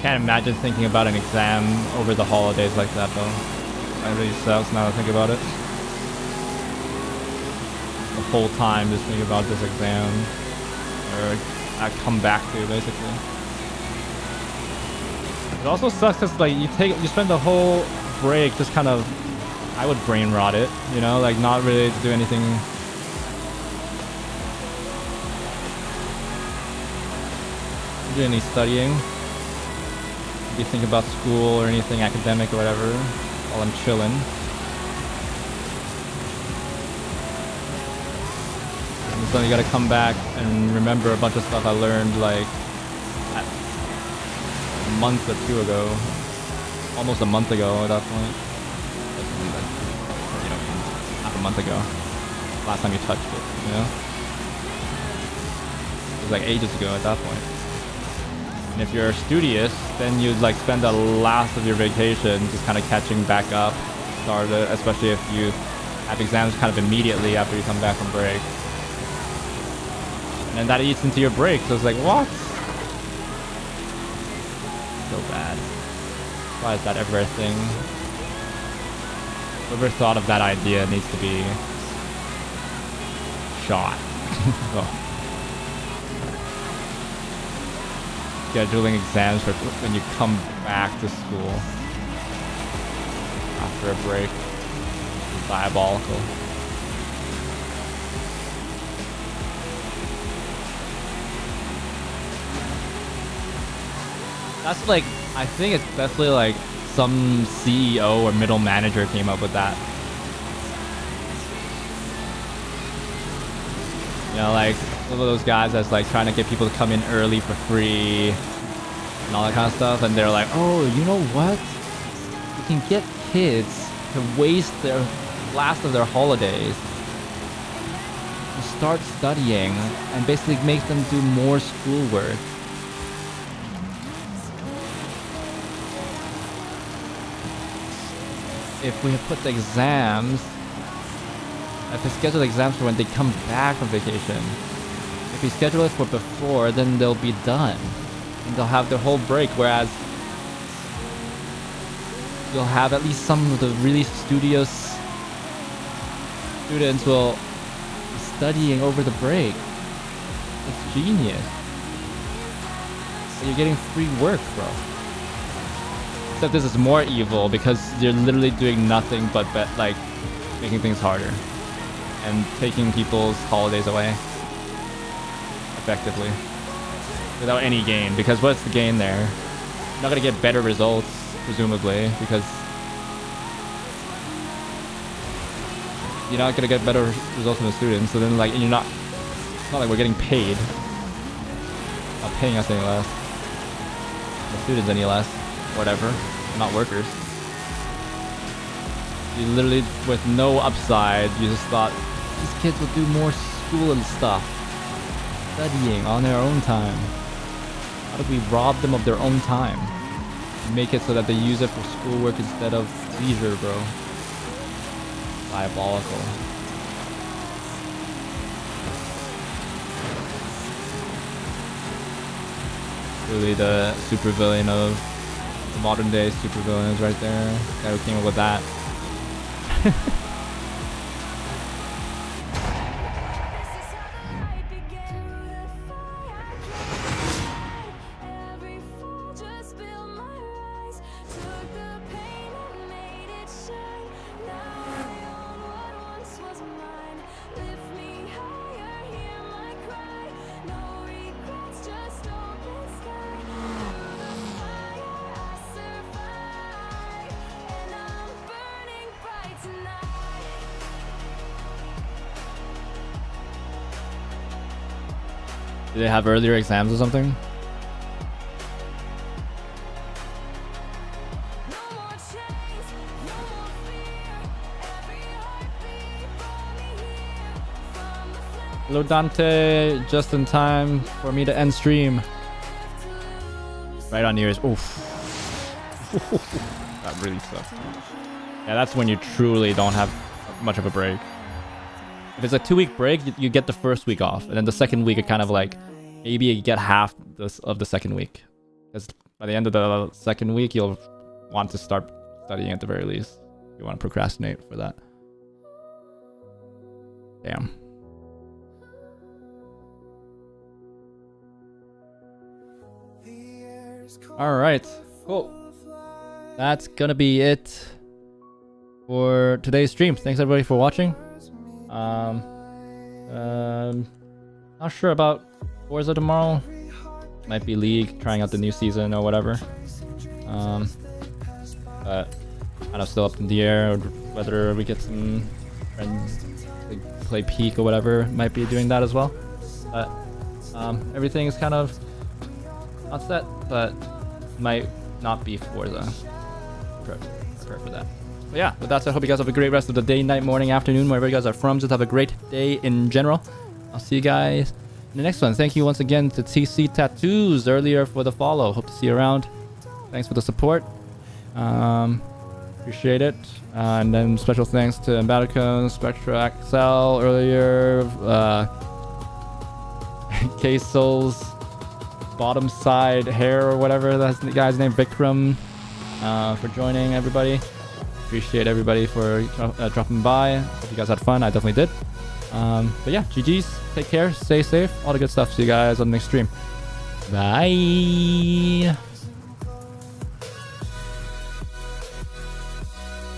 Can't imagine thinking about an exam over the holidays like that though. That really sucks now to think about it. The whole time just thinking about this exam. Or I come back to basically. It also sucks because like you spend the whole break just kind of, I would brain rot it, you know, like not really do anything. Do any studying. Maybe think about school or anything academic or whatever while I'm chilling. And so you gotta come back and remember a bunch of stuff I learned like a month or two ago. Almost a month ago at that point. You know, half a month ago. Last time you touched it, you know? It was like ages ago at that point. And if you're studious, then you'd like spend the last of your vacation just kind of catching back up, especially if you have exams kind of immediately after you come back from break. And that eats into your break, so it's like, what? So bad. Why is that ever a thing? Whoever thought of that idea needs to be shot. Oh. Scheduling exams for when you come back to school after a break is diabolical. That's like, I think it's definitely like some CEO or middle manager came up with that. You know, like some of those guys that's like trying to get people to come in early for free and all that kind of stuff, and they're like, oh, you know what? You can get kids to waste their last of their holidays to start studying and basically make them do more schoolwork. If we put the exams, if we schedule the exams for when they come back from vacation, if we schedule it for before, then they'll be done. And they'll have their whole break, whereas you'll have at least some of the really studious students will be studying over the break. It's genius. And you're getting free work, bro. Except this is more evil because you're literally doing nothing but like making things harder and taking people's holidays away effectively without any gain. Because what's the gain there? You're not gonna get better results presumably because you're not gonna get better results from the students. So then like you're not. It's not like we're getting paid. Not paying us any less. The students any less. Whatever, not workers. You literally, with no upside, you just thought these kids will do more school and stuff, studying on their own time. How do we rob them of their own time? Make it so that they use it for schoolwork instead of leisure, bro. Diabolical. Really the supervillain of modern day supervillains right there. Guy who came up with that. Do they have earlier exams or something? Hello Dante, just in time for me to end stream. Right on New Year's. Oof. That really sucks. Yeah, that's when you truly don't have much of a break. If it's a 2-week break, you get the first week off, and then the second week it kind of like maybe you get half of the second week. Because by the end of the second week, you'll want to start studying at the very least. You want to procrastinate for that. Damn. All right, cool. That's gonna be it for today's stream. Thanks everybody for watching. Not sure about Forza tomorrow. Might be League, trying out the new season or whatever. But kind of still up in the air whether we get some friends to play Peak or whatever. Might be doing that as well. But everything is kind of not set, but might not be Forza. Prepare for that. But yeah, with that said, I hope you guys have a great rest of the day, night, morning, afternoon, wherever you guys are from. Just have a great day in general. I'll see you guys in the next one. Thank you once again to TC Tattoos earlier for the follow. Hope to see you around. Thanks for the support. Appreciate it. And then special thanks to Embaticone, Spectra XL earlier, K-Souls, Bottom Side Hair or whatever that's the guy's name, Vikram, for joining everybody. Appreciate everybody for dropping by. Hope you guys had fun. I definitely did. But yeah, GG's. Take care. Stay safe. All the good stuff. See you guys on the next stream. Bye.